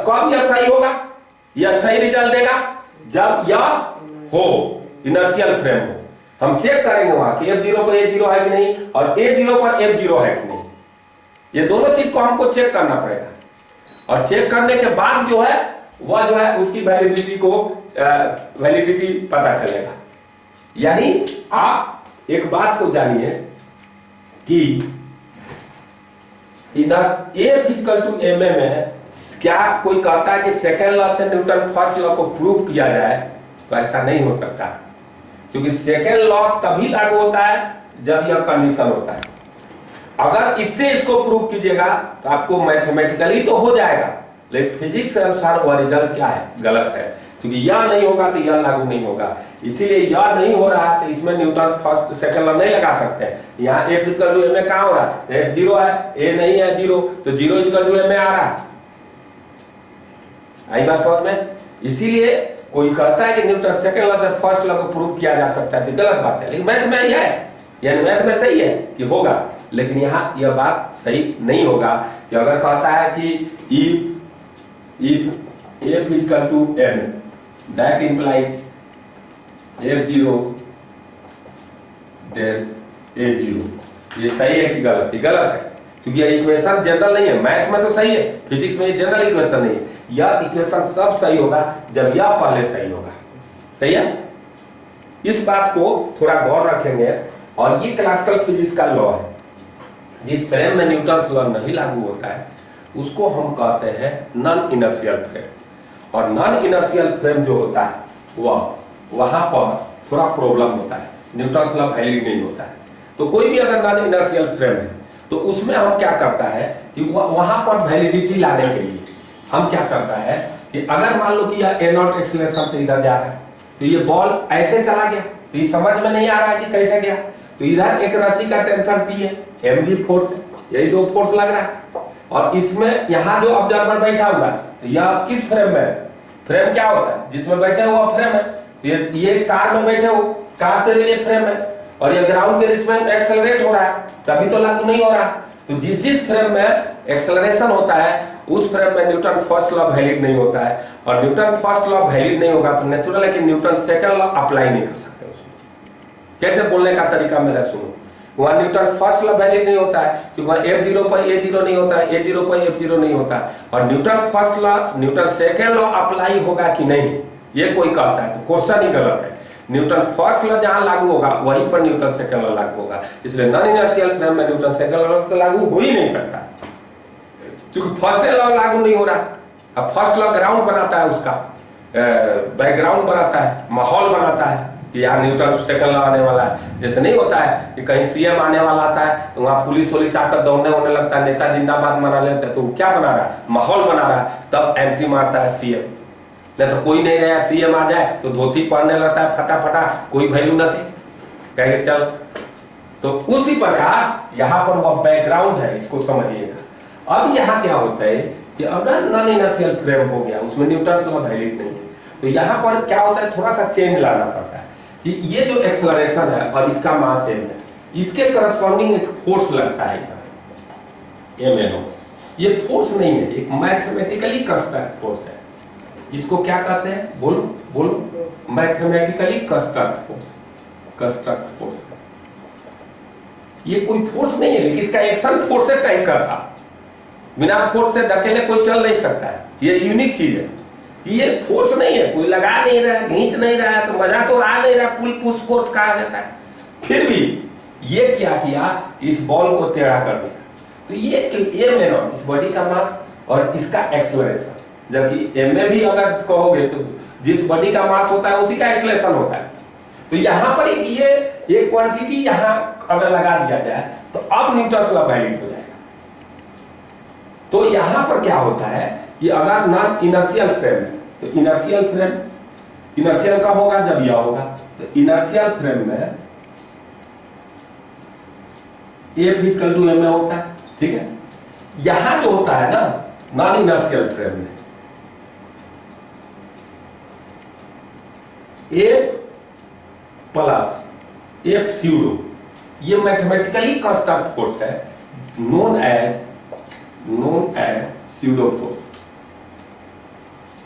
कब यह सही होगा, यह सही रिजल्ट देगा जब यह हो इनर्शियल फ्रेम हो। हम चेक करेंगे वहां कि एफ जीरो पर ए जीरो है कि नहीं और ए जीरो पर एफ जीरो है कि नहीं। ये दोनों चीज को हमको चेक करना पड़ेगा, और चेक करने के बाद जो है वह जो है उसकी वैलिडिटी पता चलेगा। यानी आप एक बात को जानिए कि ए फिजिकल टू एम में क्या कोई कहता है कि सेकेंड लॉ से न्यूटन फर्स्ट लॉ को प्रूव किया जाए? तो ऐसा नहीं हो सकता, क्योंकि सेकेंड लॉ तभी लागू होता है जब यह कंडीशन होता है। अगर इससे इसको प्रूव कीजिएगा तो आपको मैथमेटिकली तो हो जाएगा, लेकिन फिजिक्स के अनुसार वह रिजल्ट क्या है? गलत है, क्योंकि यह नहीं होगा तो यह लागू नहीं होगा। इसीलिए यह नहीं हो रहा है तो इसमें न्यूटन फर्स्ट सेकंड लॉ नहीं लगा सकते। यहाँ ए फिजिकल टू एम में कहाँ हो रहा है? एफ जीरो है, ए नहीं है जीरो, तो जीरो इक्वल टू एम में आ रहा है। आई बात समझ में? इसीलिए कोई कहता है कि न्यूटन सेकंड लॉ से फर्स्ट लॉ को प्रूव किया जा सकता है, तो गलत बात है। लेकिन मैथ में यह है, यानी मैथ में सही है कि होगा, लेकिन यहाँ यह बात सही नहीं होगा कि अगर कहता है कि if f is equal to n, that implies f0 then a0, ये सही है कि गलत? ये गलत है, क्योंकि यह इक्वेशन जनरल नहीं है। मैथ में तो सही है, फिजिक्स में ये जनरल इक्वेशन नहीं है। यह इक्वेशन सब सही होगा जब यह पहले सही होगा। सही है? इस बात को थोड़ा गौर रखेंगे। और ये क्लासिकल फिजिक्स का लॉ है, जिस फ्रेम में न्यूटन्स लॉ नहीं लागू होता है उसको हम कहते हैं नॉन इनर्शियल फ्रेम। और नॉन इनर्शियल फ्रेम जो होता है वह वहां पर थोड़ा प्रॉब्लम होता है, न्यूटन्स लॉ वैलिड नहीं होता है। तो कोई भी अगर नॉन इनर्शियल फ्रेम है तो उसमें हम क्या करता है कि वहां पर वैलिडिटी लाने के लिए हम क्या करता है कि अगर मान लो कि यह ए नॉट एक्सेलरेशन से इधर जा रहा है तो ये बॉल ऐसे चला गया, तो ये समझ में नहीं आ रहा है कि कैसे गया। तो इधर एक रस्सी का टेंशन टी है, mg फोर्स है, यही दो फोर्स लग रहा है। और इसमें यहाँ जो ऑब्जर्वर बैठा हुआ है तो यह किस फ्रेम में है? फ्रेम क्या होता है? जिसमें बैठे हुआ फ्रेम है। ये कार में बैठे हो, कार के लिए फ्रेम है, और ये ग्राउंड के रिस्पेक्ट में एक्सेलरेट हो रहा है, तभी तो लागू नहीं हो रहा। तो जिस फ्रेम में एक्सेलरेशन होता है उस फ्रेम में न्यूटन फर्स्ट लॉ वैलिड नहीं होता है। और न्यूटन फर्स्ट लॉ वैलिड नहीं होगा तो नेचुरल है कि न्यूटन सेकंड लॉ अप्लाई नहीं कर सकते उसमें। कैसे बोलने का तरीका मेरा सुनो, वहां न्यूटन फर्स्ट लॉ वैलिड नहीं होता है क्योंकि वहां f0 पर a0 नहीं होता है, a0 पर f0 नहीं होता है। और Newton first law Newton second law apply होगा कि नहीं ये कोई कहता है तो क्वेश्चन ही गलत है। न्यूटन फर्स्ट लॉ जहां लागू होगा वहीं पर न्यूटन सेकंड लॉ लागू होगा। इसलिए नॉन इनर्शियल फ्रेम में न्यूटन सेकंड लॉ तो लागू हो ही नहीं सकता, क्योंकि फर्स्ट लॉ लागू नहीं हो रहा। अब फर्स्ट लॉ ग्राउंड बनाता है, उसका बैकग्राउंड बनाता है, माहौल बनाता है कि यहाँ न्यूटन सेकंड लॉ आने वाला है। जैसे नहीं होता है कि कहीं सीएम आने वाला आता है तो वहाँ पुलिस वुलिस आकर दौड़ने होने लगता है, नेता जिंदाबाद मना लेते हैं, तो क्या बना रहा है? माहौल बना रहा है, तब एंट्री मारता है सीएम। नहीं तो कोई नहीं रहा, सीएम आ जाए तो धोती पहनने लगता है फटाफटा, कोई वैल्यू नहीं, कहेंगे चल। तो उसी प्रकार यहाँ पर वह बैकग्राउंड है, इसको समझिएगा। अब यहाँ क्या होता है कि अगर नॉन इनर्शियल फ्रेम हो गया, उसमें न्यूटन लॉ वैलिड नहीं है, तो यहाँ पर क्या होता है, थोड़ा सा चेंज लाना पड़ता है कि ये जो एक्सेलरेशन है और इसका मास m है, इसके करस्पॉन्डिंग एक फोर्स लगता है इधर m ये फोर्स नहीं है, एक मैथमेटिकली कंस्ट्रक्ट फोर्स है। इसको क्या कहते हैं? बोलो बोलो, mathematically construct force. Construct force ये कोई फोर्स नहीं है, लेकिन इसका एक्शन फोर्स है टाइप का था। बिना फोर्स से ढकेले कोई चल नहीं सकता है, ये यूनिक चीज है। ये फोर्स नहीं है, कोई लगा नहीं रहा है, खींच नहीं रहा है, तो मजा तो आ नहीं रहा, पुल पुश फोर्स कहा जाता है। फिर भी ये क्या किया, इस बॉल को टेढ़ा कर दिया। तो ये m इस बॉडी का मास और इसका एक्सेलरेशन, जबकि m में भी अगर कहोगे तो जिस बॉडी का मास होता है उसी का एक्सेलरेशन होता है। तो यहाँ पर ये क्वांटिटी यहाँ अगर लगा दिया जाए तो अब न्यूटन लॉ वैलिड हो जाएगा। तो यहाँ पर क्या होता है कि अगर नॉन इनर्शियल फ्रेम है तो इनर्शियल कब होगा? जब यह होगा। तो इनर्शियल फ्रेम में F इक्वल टू m होता है, ठीक है। यहां जो होता है ना नॉन इनर्शियल फ्रेम में F प्लस F स्यूडो, ये मैथमेटिकली कंस्ट्रक्ट फोर्स है, known as pseudo force,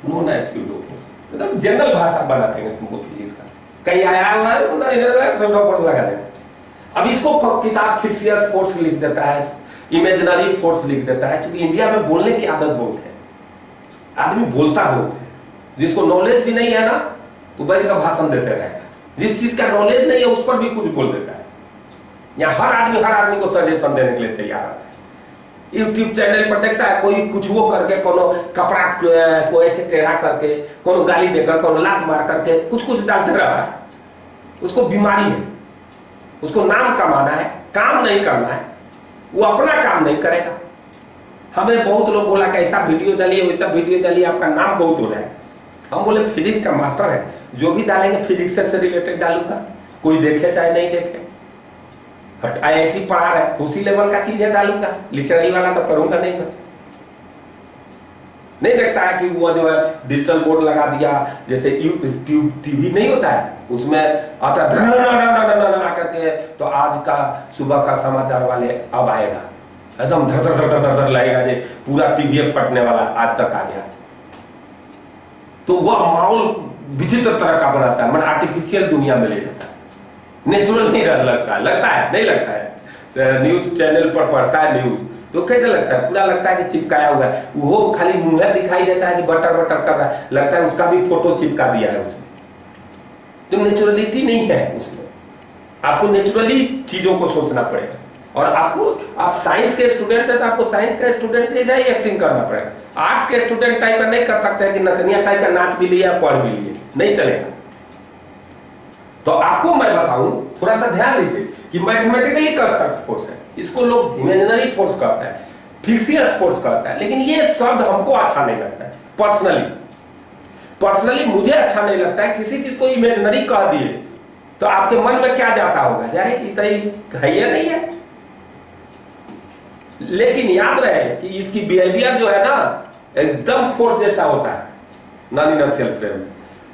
known as pseudo force. मतलब जनरल भाषा बना देंगे तुमको फिजिक्स का, कहीं आया हुआ है स्यूडो फोर्स लगा देंगे। अब इसको किताब फिक्सियस फोर्स लिख देता है, इमेजिनरी फोर्स लिख देता है, क्योंकि इंडिया में बोलने की आदत बहुत है, आदमी बोलता बहुत है। जिसको नॉलेज भी नहीं है ना वो बैठ का भाषण देते रहेगा, जिस चीज का नॉलेज नहीं है उस पर भी कुछ बोल देता है। यहाँ हर आदमी को सजेशन देने के लिए तैयार आता है। यूट्यूब चैनल पर देखता है कोई कुछ वो करके, कोनो कपड़ा को ऐसे टेढ़ा करके, कोनो गाली देकर, कोनो लात मार करके कुछ डालते रहता है। उसको बीमारी है, उसको नाम कमाना है, काम नहीं करना है, वो अपना काम नहीं करेगा। हमें बहुत लोग बोला कि ऐसा वीडियो डालिए, वैसा वीडियो डालिए, आपका नाम बहुत हो रहा है। हम बोले फिजिक्स का मास्टर है, जो भी डालेंगे फिजिक्स से रिलेटेड डालूंगा, कोई देखे चाहे नहीं देखे। IIT पढ़ा रहे, उसी लेवल का चीज है, डालूंगा, लिचड़ाई वाला तो करूंगा नहीं मैं। नहीं देखता है कि वो जो है डिजिटल बोर्ड लगा दिया, जैसे टीवी नहीं होता है उसमें आता करके, तो आज का सुबह का समाचार वाले अब आएगा, एकदम धर धर धर धर धर धर लगेगा, जे पूरा टीवी फटने वाला आज तक आ गया। तो वह माहौल विचित्र तरह का बनाता है, मतलब आर्टिफिशियल दुनिया में ले जाता है, नेचुरल नहीं लगता है, नहीं लगता है। तो न्यूज चैनल पर पढ़ता है न्यूज तो कैसे लगता है, पूरा लगता है कि चिपकाया हुआ है, वो खाली मुंह दिखाई देता है कि बटर बटर कर रहा है, लगता है उसका भी फोटो चिपका दिया है उसमें। तो नेचुरलिटी नहीं है उसमें, आपको नेचुरली चीजों को सोचना पड़ेगा। और आपको, आप साइंस के स्टूडेंट है तो आपको साइंस का स्टूडेंट जैसा ही एक्टिंग करना पड़ेगा। आर्ट्स के स्टूडेंट टाइप का नहीं कर सकते हैं कि नचनिया टाइप का नाच भी लिया पढ़ भी लिए, नहीं चलेगा। तो आपको मैं बताऊं, थोड़ा सा ध्यान दीजिए कि मैथमेटिकली कंस्ट्रक्ट फोर्स है, इसको लोग इमेजिनरी फोर्स कहते हैं, फिक्सियस फोर्स कहता है, लेकिन ये शब्द हमको अच्छा नहीं लगता है। पर्सनली मुझे अच्छा नहीं लगता है। किसी चीज को इमेजिनरी कह दिए तो आपके मन में क्या जाता होगा, यार ये तो है या नहीं है। लेकिन याद रहे कि इसकी बिहेवियर जो है ना एकदम फोर्स जैसा होता है नॉन इनर्शियल फ्रेम में।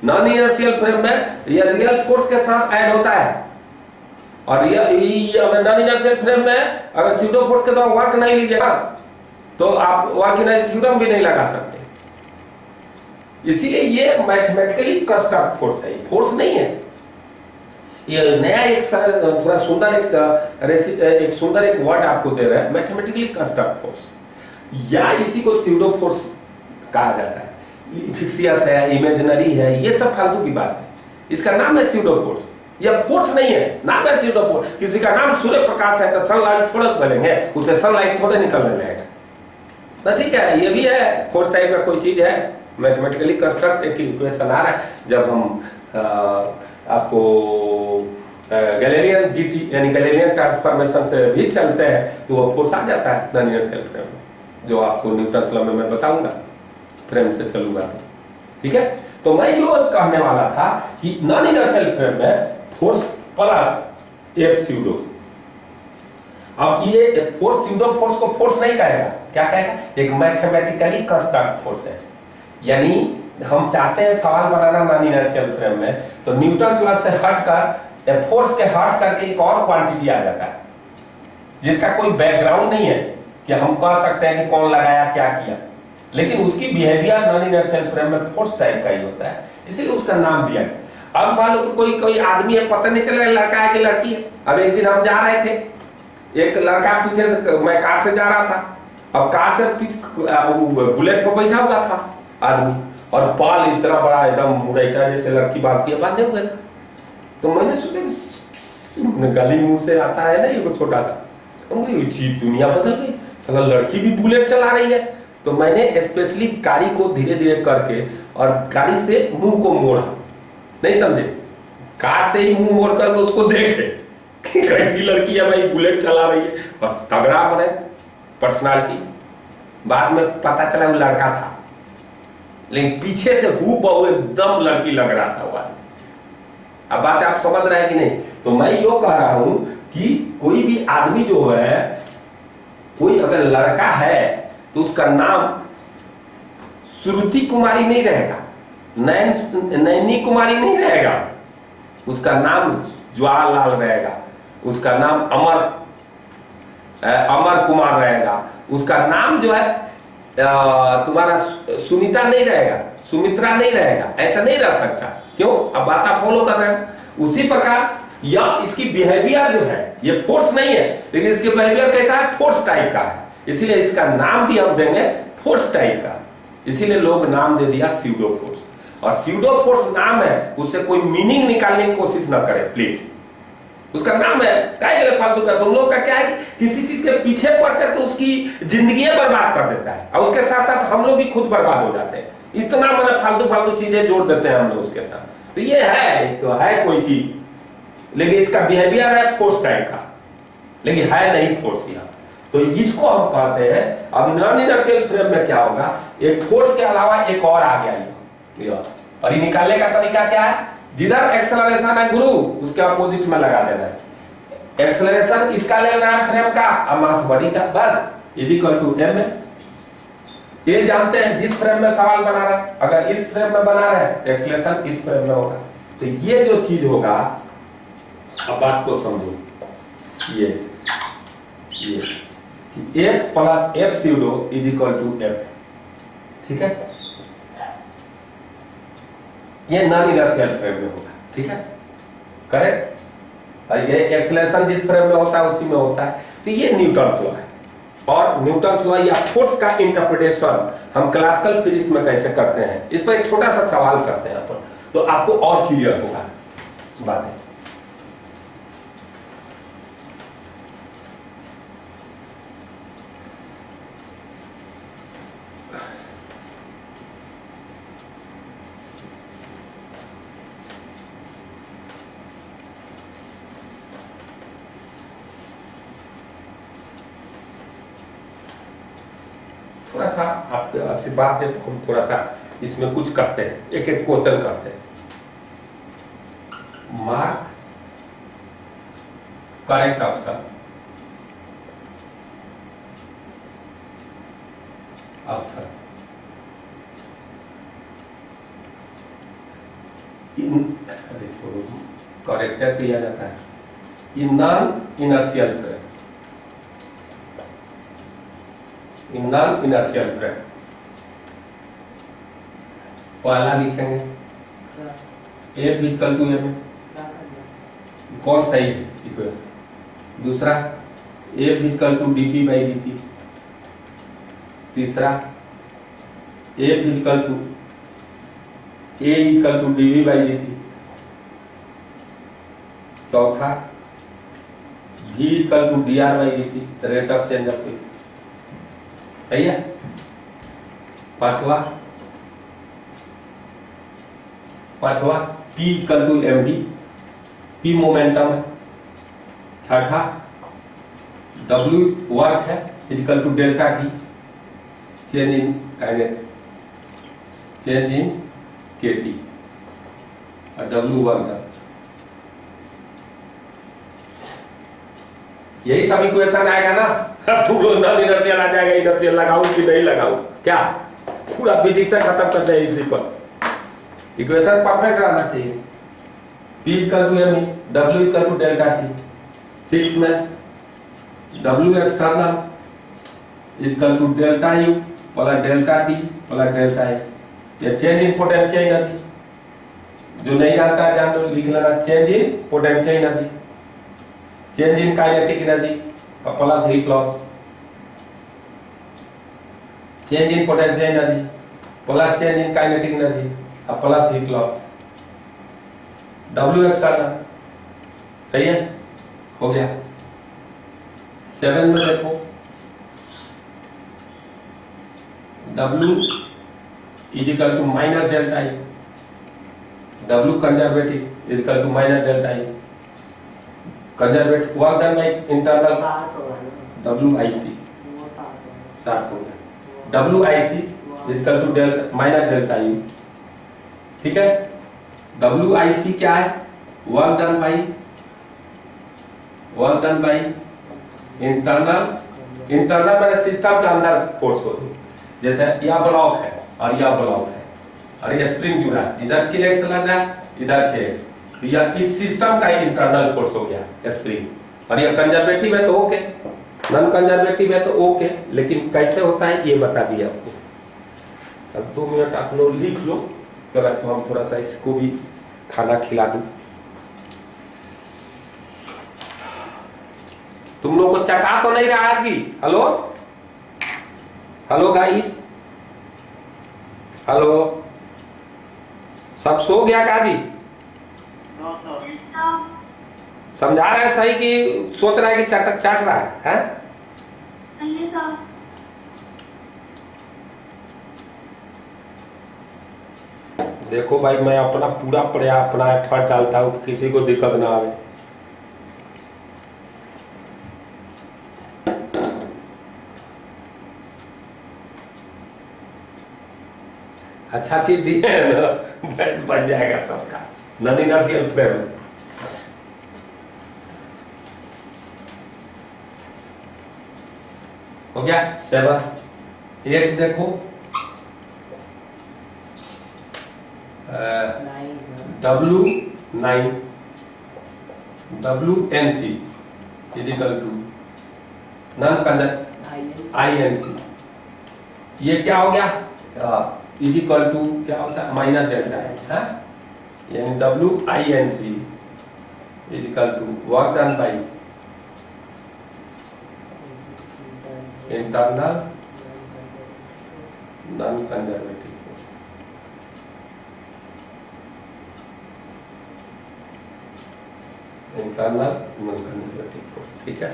नॉन इनर्शियल फ्रेम में ये रियल फोर्स के साथ ऐड होता है, और अगर नॉन इनर्शियल फ्रेम में अगर स्यूडो फोर्स के द्वारा वर्क नहीं लीजिएगा तो आप वर्क इनर्जी थ्योरम भी नहीं लगा सकते। इसीलिए ये मैथमेटिकली कंस्ट्रक्ट फोर्स है, फोर्स नहीं है। ये नया एक थोड़ा सुंदर एक वर्ड आपको दे रहा है, मैथमेटिकली कंस्ट्रक्ट फोर्स, या इसी को स्यूडो फोर्स कहा जाता है। फिक्सियस है, इमेजिनरी है, ये सब फालतू की बात है। इसका नाम है स्यूडो फोर्स, यह फोर्स नहीं है, नाम है स्यूडो फोर्स। किसी का नाम सूर्य प्रकाश है तो सनलाइट थोड़े बोलेंगे, उसे सनलाइट थोड़े निकलने लगेगा ना, ठीक है। ये भी है फोर्स टाइप का कोई चीज है, मैथमेटिकली कंस्ट्रक्ट एक इक्वेशन आ रहा है। जब हम आपको गैलेलियन जीटी यानी गैलेलियन ट्रांसफॉर्मेशन से भी चलते हैं तो वो फोर्स आ जाता है नॉन इनर्शियल फ्रेम में, जो आपको न्यूटन लॉ में मैं बताऊंगा, फ्रेम से चलूंगा तो, ठीक है। तो मैं ये कहने वाला था कि नॉन इनर्शियल फ्रेम में फोर्स प्लस एफ स्यूडो। अब ये फोर्स स्यूडो फोर्स को फोर्स नहीं कहेगा, क्या कहेगा, एक मैथमेटिकली कंस्ट्रक्ट फोर्स है। यानी हम चाहते हैं सवाल बनाना नॉन इनर्शियल फ्रेम में, तो न्यूटन लॉ से हटकर फोर्स के हट करके एक और क्वांटिटी आ जाता है जिसका कोई बैकग्राउंड नहीं है कि हम कह सकते हैं कि कौन लगाया क्या किया, लेकिन उसकी बिहेवियर नॉन इनर्शियल फ्रेम में फोर्स टाइप का ही होता है, इसीलिए उसका नाम दिया गया। अब मान लो कि कोई आदमी है, पता नहीं चल रहा लड़का है कि लड़की है। अब एक दिन हम जा रहे थे, एक लड़का पीछे से, मैं कार से जा रहा था, अब कार से बुलेट पर बैठा हुआ था आदमी, और बाल इतना बड़ा एकदम मुरैठा जैसे लड़की बांधती है बांधे हुए था। तो मैंने सोचा गली मुंह से आता है ना ये छोटा सा, चीज दुनिया बदल गई, साला लड़की भी बुलेट चला रही है। तो मैंने स्पेशली गाड़ी को धीरे धीरे करके और गाड़ी से मुंह को मोड़ा, नहीं समझे, कार से ही मुंह मोड़ करके उसको देखे कि कैसी लड़की है भाई, बुलेट चला रही है और तगड़ा बने पर्सनालिटी। बाद में पता चला वो लड़का था, लेकिन पीछे से हूबहू एकदम लड़की लग रहा था वो। अब बात आप समझ रहे हैं कि नहीं। तो मैं यो कह रहा हूं कि कोई भी आदमी जो है, कोई अगर लड़का है तो उसका नाम श्रुति कुमारी नहीं रहेगा, नैनी कुमारी नहीं रहेगा, उसका नाम जवाहरलाल रहेगा, उसका नाम अमर कुमार रहेगा, उसका नाम जो है तुम्हारा सुनीता नहीं रहेगा, सुमित्रा नहीं रहेगा, ऐसा नहीं रह सकता। क्यों, अब बात आप फॉलो कर रहे हैं। उसी प्रकार या इसकी बिहेवियर जो है ये फोर्स नहीं है, लेकिन इसकी बिहेवियर कैसा है, फोर्स टाइप का है, इसीलिए इसका नाम भी हम देंगे फोर्स टाइप का। इसीलिए लोग नाम दे दिया स्यूडो फोर्स। और स्यूडो फोर्स नाम है, उससे कोई मीनिंग निकालने की कोशिश ना करें प्लीज। उसका नाम है, काय के लिए फालतू कर। तुम लोग का क्या है कि किसी चीज के पीछे पड़ करके उसकी जिंदगी बर्बाद कर देता है, और उसके साथ साथ हम लोग भी खुद बर्बाद हो जाते हैं। इतना मैंने फालतू चीजें जोड़ देते हैं हम लोग उसके साथ। तो ये है, तो है कोई चीज, लेकिन इसका बिहेवियर है फोर्स टाइप का, लेकिन है नहीं फोर्स यहाँ। तो इसको हम कहते हैं। अब नॉन इनर्शियल फ्रेम में क्या होगा, एक फोर्स के अलावा एक और आ गया, और ये निकालने का तरीका क्या है, जिधर एक्सेलरेशन है गुरु उसके अपोजिट में लगा देना है। एक्सेलरेशन इसका लेना है फ्रेम का, और मास बॉडी का, बस इज इक्वल टू m है। ये जानते हैं जिस फ्रेम में सवाल बना रहा है, अगर इस फ्रेम में बना रहे हैं एक्सलेशन इस फ्रेम में होगा। तो ये जो चीज होगा, अब बात को समझो, ये कि F plus F pseudo is equal to F, ठीक है। ये नॉन इनर्शियल फ्रेम में होगा, ठीक है, करेक्ट। और ये एक्सलेशन जिस फ्रेम में होता है उसी में होता है। तो ये न्यूटन्स लॉ है। और न्यूटन्स लॉ या फोर्स का इंटरप्रिटेशन हम क्लासिकल फिजिक्स में कैसे करते हैं, इस पर एक छोटा सा सवाल करते हैं अपन, तो आपको और क्लियर होगा बातें। थोड़ा सा आप आशीर्वाद दे तो हम थोड़ा सा इसमें कुछ करते हैं, एक एक क्वेश्चन करते हैं। मार्क करेक्ट ऑप्शन, ऑप्शन छोड़ो, करेक्टर किया जाता है in non inertial frame, in non inertial frame. पहला लिखेंगे एफ इक्वल टू एम, कौन सही है इक्वेशन। दूसरा F equal to d by d. तीसरा F equal to a equal to d by d. चौथा v equal to d r by d t, rate of change of position, सही है। पांचवा p equal to m d, p momentum है। छठा w work है equal to delta t, change in kinetic, change in K T, और w work है। यही सब इक्वेशन आएगा ना। अब तुम लोग नॉन इनर्शियल आ जाएगा, इनर्शियल लगाऊं कि नहीं लगाऊं, क्या पूरा फिजिक्स खत्म कर दे इसी पर। इक्वेशन परफेक्ट रहना चाहिए। P equal to M, W equal to delta T. 6 में W external equal to delta U plus delta T plus delta X. ये चेंज इन पोटेंशियल एनर्जी, जो नहीं जानता है जान लो, लिख लेना change in potential energy, change in kinetic energy plus heat loss, change in potential energy plus change in kinetic energy plus heat loss, W external, सही है, हो गया। 7 में देखो W is equal to minus delta E, W conservative is equal to minus delta E, conservative work done by internal WIC, 7 हो गया। WIC is equal to delta minus delta U, ठीक है। WIC क्या है, वर्क डन बाई इंटरनल मैंने system के अंदर force हो, जैसे यह ब्लॉक है और यह ब्लॉक है और यह स्प्रिंग जुड़ा है, इधर के एक्स लग रहा है इधर के एक्स, तो यह इस सिस्टम का इंटरनल फोर्स हो गया स्प्रिंग। और यह कंजर्वेटिव है तो ओके, नॉन कंजर्वेटिव है तो ओके, लेकिन कैसे होता है ये बता दिया आपको। अब 2 मिनट आप लोग लिख लो, तो हम थोड़ा सा इसको भी खाना खिला दूं। तुम लोग को चटा तो नहीं रहा कि हेलो हेलो गाइस, हेलो, सब सो गया काजी? समझा रहे हैं सही कि सोच रहा है कि चाट रहा है, हैं? देखो भाई, मैं अपना पूरा अपना एफर्ट डालता हूँ कि किसी को दिक्कत ना आवे। अच्छा चीज दी है ना, बन जाएगा सबका। नॉन इनर्शियल फ्रेम हो गया। 7 8 देखो W9 WNC is equal to non conservative INC। ये क्या हो गया, इजिकल टू क्या होता है माइनस डेल्टा H है, यानी WINC is equal to work done by internal non conservative force. Internal non conservative force, ठीक है।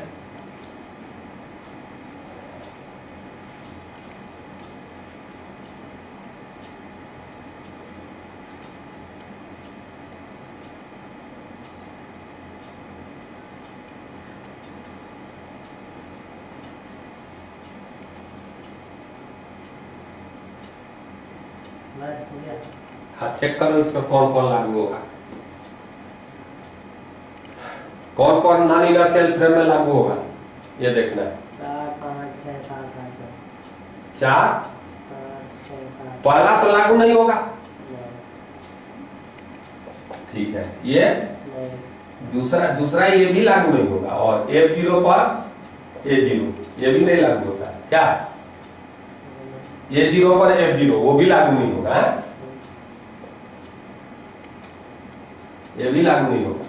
हाँ चेक करो इसमें कौन कौन लागू होगा, कौन कौन नॉन इनर्शियल फ्रेम में लागू होगा, ये देखना है। 4 5 6 7 8 4 5 6 7 पहला तो लागू नहीं होगा, ठीक है। ये दूसरा ये भी लागू नहीं होगा, और F0 पर A0 ये भी नहीं लागू होता, क्या A0 पर F0 वो भी लागू नहीं होगा है? ये भी लागू नहीं होगा।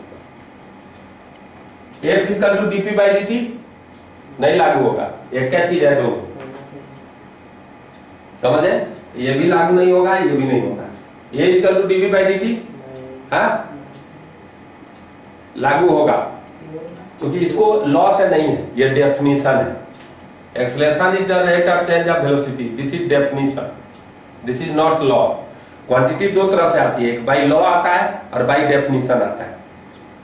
F equal to dp by dt नहीं लागू होगा, एक क्या चीज है, दो समझे, ये भी लागू नहीं होगा, ये भी नहीं होगा। A equal to dp by dt हाँ लागू होगा, क्योंकि इसको लॉ से नहीं है, ये डेफिनेशन है। Acceleration is the rate of change of velocity, this is definition, this is not law. Quantity दो तरह से आती है, एक बाय लॉ आता है और बाय डेफिनेशन आता है।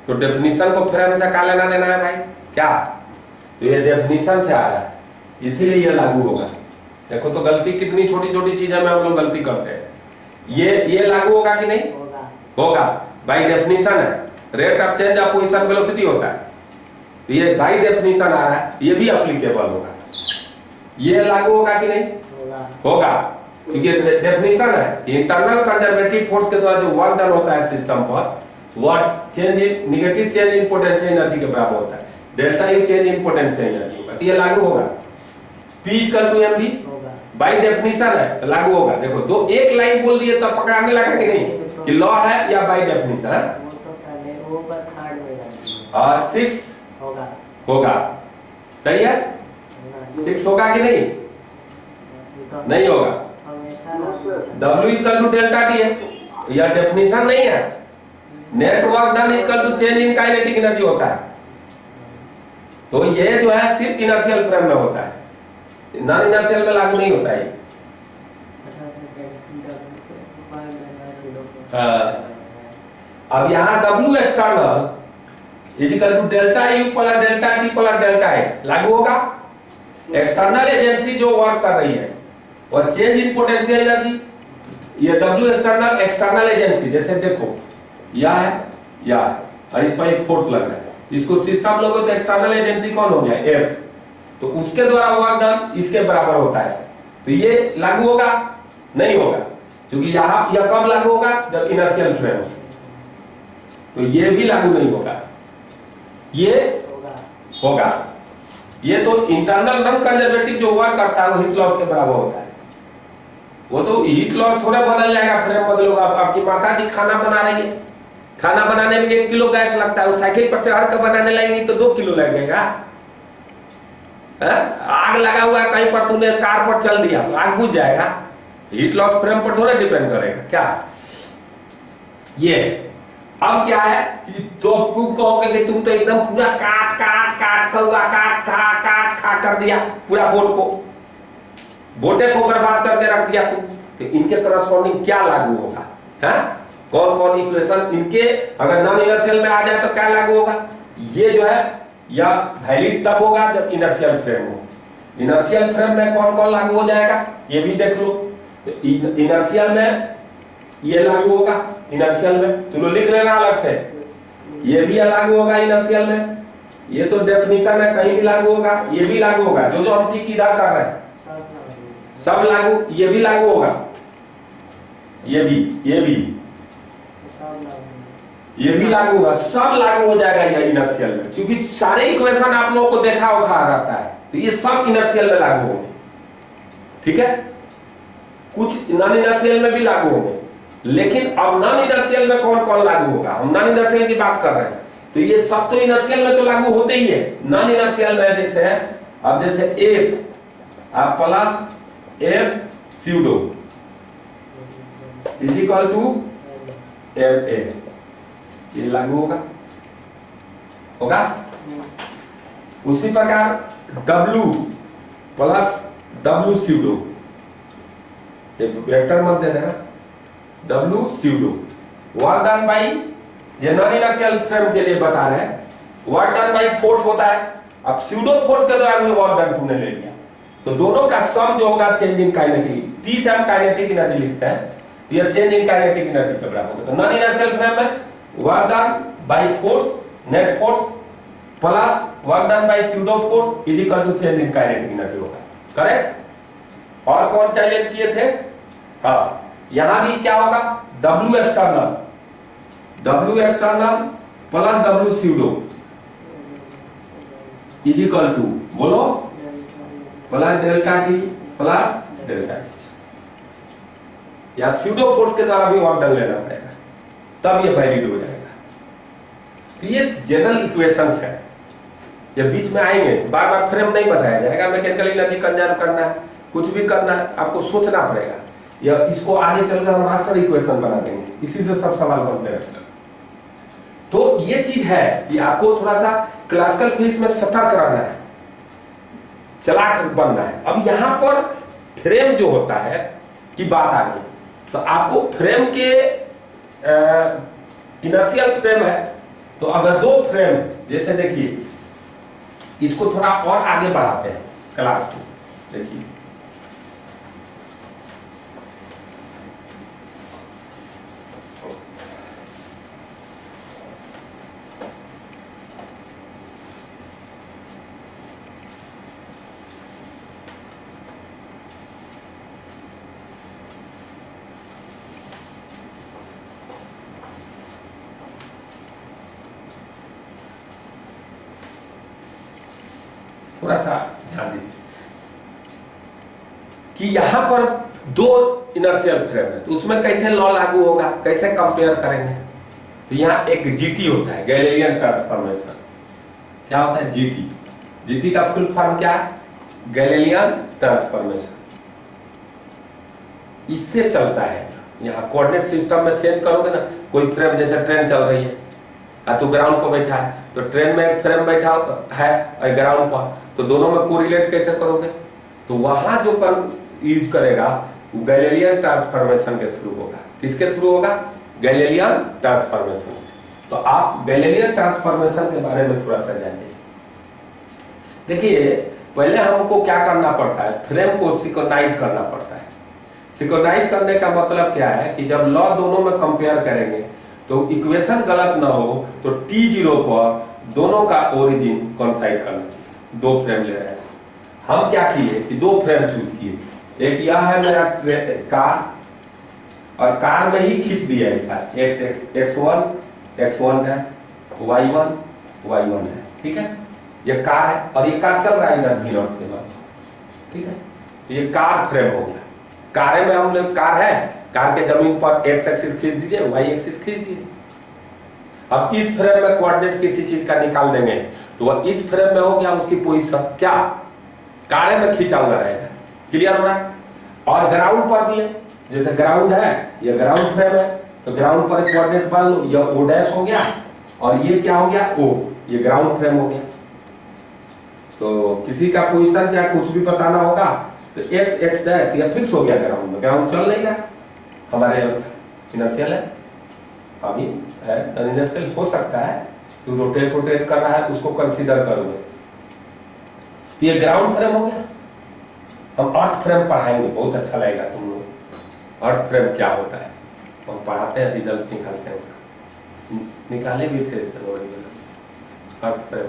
तो डेफिनेशन को फिर हमेशा क्या लेना देना है भाई, क्या, तो ये डेफिनेशन से आ रहा है, इसीलिए ये लागू होगा। देखो तो गलती कितनी छोटी छोटी चीजें में हम लोग गलती करते हैं। ये लागू होगा कि नहीं होगा, बाय डेफिनेशन है, rate of change of position velocity होता है, तो ये बाय डेफिनेशन आ रहा है, ये भी एप्लीकेबल होगा। ये लागू होगा कि नहीं होगा, क्योंकि डेफिनेशन है। इंटरनल कंजर्वेटिव फोर्स के द्वारा जो वर्क डन होता है सिस्टम पर, work change in negative change in potential energy के बराबर होता है, delta U change in potential energy, तो ये लागू होगा। P equal to mv by definition है, तो लागू होगा। देखो दो एक लाइन बोल दिए तो पकड़ाने लगा कि नहीं कि लॉ है या बाय डेफिनेशन है, और 6 होगा सही है, 6 होगा कि नहीं, नहीं होगा। W equal to delta T है, यह डेफिनेशन नहीं है। Net work done equal to change in kinetic energy होता है, तो ये जो है सिर्फ इनर्शियल फ्रेम में होता है, नॉन इनर्शियल में लागू नहीं होता है। अब यहाँ W external equal to delta U plus delta T plus delta H लागू होगा। एक्सटर्नल एजेंसी जो वर्क कर रही है और चेंज इन पोटेंशियल एनर्जी, ये W एक्सटर्नल एजेंसी, जैसे देखो यह है और इस पर एक फोर्स लग रहा है, इसको सिस्टम लोगों तो एक्सटर्नल एजेंसी कौन हो गया F, तो उसके द्वारा वर्क डन इसके बराबर होता है, तो ये लागू होगा नहीं होगा, क्योंकि यहाँ यह कब लागू होगा जब इनर्शियल फ्रेम हो, तो ये भी लागू नहीं होगा, ये होगा। ये तो इंटरनल नॉन कंजर्वेटिव जो वर्क करता है वो हीट लॉस के बराबर होता है। वो तो हीट लॉस थोड़ा बदल जाएगा, फ्रेम बदलोगा। आपकी माता जी खाना बना रही है, खाना बनाने में 1 किलो गैस लगता है, वो साइकिल पर चढ़ कर बनाने लगेगी तो 2 किलो लगेगा। आग लगा हुआ है कहीं पर, तूने कार पर चल दिया तो आग बुझ जाएगा। हीट लॉस फ्रेम पर थोड़ा डिपेंड करेगा क्या। ये अब क्या है कि तो कहोगे कि तुम तो एकदम पूरा काट खा कर दिया पूरा बोटे को बर्बाद करके रख दिया तुम, तो इनके करस्पॉन्डिंग क्या लागू होगा, है कौन कौन इक्वेशन इनके अगर नॉन इनर्शियल में आ जाए तो क्या लागू होगा। ये जो है या वैलिड तब होगा जब इनर्शियल फ्रेम हो। इनर्शियल फ्रेम में कौन कौन लागू हो जाएगा ये भी देख लो। तो इनर्शियल में ये लागू होगा, इनर्शियल में तुम लोग लिख लेना अलग से, ये भी लागू होगा इनर्शियल में। ये तो डेफिनेशन है, कहीं भी लागू होगा, ये भी लागू होगा, जो हम ठीक इधर कर रहे हैं सब लागू, ये भी लागू होगा, ये भी ये भी लागू होगा, सब लागू हो जाएगा ये इनर्शियल में, क्योंकि सारे इक्वेशन आप लोगों को देखा उठा रहता है, तो ये सब इनर्शियल में लागू होंगे। ठीक है, कुछ नॉन इनर्शियल में भी लागू होंगे, लेकिन अब नॉन इनर्शियल में कौन कौन लागू होगा, हम नॉन इनर्शियल की बात कर रहे हैं, तो ये सब तो इनर्शियल में तो लागू होते ही है। नॉन इनर्शियल में जैसे है, अब जैसे F plus F pseudo is equal to F A, ये लागू होगा। उसी प्रकार W plus W pseudo, vector मत दे देना, W pseudo work done by, ये नॉन इनर्शियल फ्रेम के लिए बता रहे हैं, वर्क डन बाई फोर्स होता है। अब स्यूडो फोर्स के द्वारा भी वर्क डन तुमने ले लिया, तो दोनों का सम जो होगा चेंज इन काइनेटिक, T से हम काइनेटिक एनर्जी लिखते हैं, ये चेंज इन काइनेटिक एनर्जी के बराबर होगा। तो नॉन इनर्शियल फ्रेम में work done by force, net force plus work done by pseudo force is equal to change in kinetic energy होगा। करेक्ट। और कौन चैलेंज किए थे, हाँ यहां भी क्या होगा, W external plus W pseudo is equal to, बोलो, plus delta T plus delta H, या स्यूडो फोर्स के द्वारा भी वर्क डन लेना पड़ेगा, तब ये वैलिड हो जाएगा। तो ये जनरल इक्वेशंस है, ये बीच में आएंगे, बार बार फ्रेम नहीं बताया जाएगा। मैकेनिकल एनर्जी कंजर्व करना है, कुछ भी करना है, आपको सोचना पड़ेगा, या इसको आगे चलकर हम मास्टर इक्वेशन बना देंगे, इसी से सब सवाल बनते रहते हैं। तो ये चीज है कि आपको थोड़ा सा क्लासिकल फिजिक्स में सतर्क रहना है, चालाक बनना है। अब यहां पर फ्रेम जो होता है की बात आ गई, तो आपको फ्रेम के इनर्शियल फ्रेम है, तो अगर दो फ्रेम, जैसे देखिए इसको थोड़ा और आगे बढ़ाते हैं क्लास को, देखिए थोड़ा सा ध्यान दीजिए कि यहां पर दो इनर्शियल फ्रेम है, तो उसमें कैसे लॉ लागू होगा, कैसे कंपेयर करेंगे। तो यहाँ एक जीटी होता है, गैलीलियन ट्रांसफॉर्मेशन। क्या होता है जीटी, जीटी का फुल फॉर्म क्या है, गैलीलियन ट्रांसफॉर्मेशन। इससे चलता है, यहाँ कोऑर्डिनेट सिस्टम में चेंज करोगे ना, कोई फ्रेम जैसे ट्रेन चल रही है, तो ग्राउंड पर बैठा है, तो ट्रेन में एक फ्रेम बैठा है और ग्राउंड पर, तो दोनों में कोरिलेट कैसे करोगे, तो वहां जो यूज करेगा वो गैलीलियन ट्रांसफॉर्मेशन के थ्रू होगा। किसके थ्रू होगा, गैलीलियन ट्रांसफॉर्मेशन से। तो आप गैलीलियन ट्रांसफॉर्मेशन के बारे में थोड़ा सा जानिए। देखिए पहले हमको क्या करना पड़ता है, फ्रेम को सिंक्रोनाइज करना पड़ता है। सिंक्रोनाइज करने का मतलब क्या है कि जब लॉ दोनों में कंपेयर करेंगे तो इक्वेशन गलत ना हो, तो T0 पर दोनों का ओरिजिन कोइंसाइड करना चाहिए। दो फ्रेम ले रहे हैं, हम क्या किए कि दो फ्रेम चूज किए, एक यह है मेरा कार, और कार में ही खींच दिया ऐसा x1 डैश y1 डैश, ठीक है। ये कार है और ये कार चल रहा है इधर V0 से बाहर, ठीक है। ये कार फ्रेम हो गया। कार में हम लोग कार है, कार के जमीन पर x एक्सिस खींच दीजिए, y एक्सिस खींच दीजिए। अब इस फ्रेम में कोऑर्डिनेट किसी चीज का निकाल देंगे, तो वह इस फ्रेम में हो गया उसकी पोजीशन क्या, कार में खींचा हुआ रहेगा। क्लियर हो रहा है। और ग्राउंड पर भी है, जैसे ग्राउंड है, ये ग्राउंड फ्रेम है, तो ग्राउंड पर कोऑर्डिनेट बन लो, ये o डैश हो गया और ये क्या हो गया o, ये ग्राउंड फ्रेम हो गया। तो किसी का पोजीशन चाहे कुछ भी बताना होगा तो x डैश ये फिक्स हो गया ग्राउंड में, ग्राउंड चल नहीं रहा, हमारे इनर्शियल है, अभी है इनर्शियल हो सकता है तो रोटेट कर रहा है, उसको कंसीडर करोगे। तो ये ग्राउंड फ्रेम हो गया। हम अर्थ फ्रेम पढ़ाएंगे, बहुत अच्छा लगेगा तुम लोग। अर्थ फ्रेम क्या होता है हम पढ़ाते हैं, रिजल्ट निकालते हैं उसका, निकाले भी थे अर्थ फ्रेम।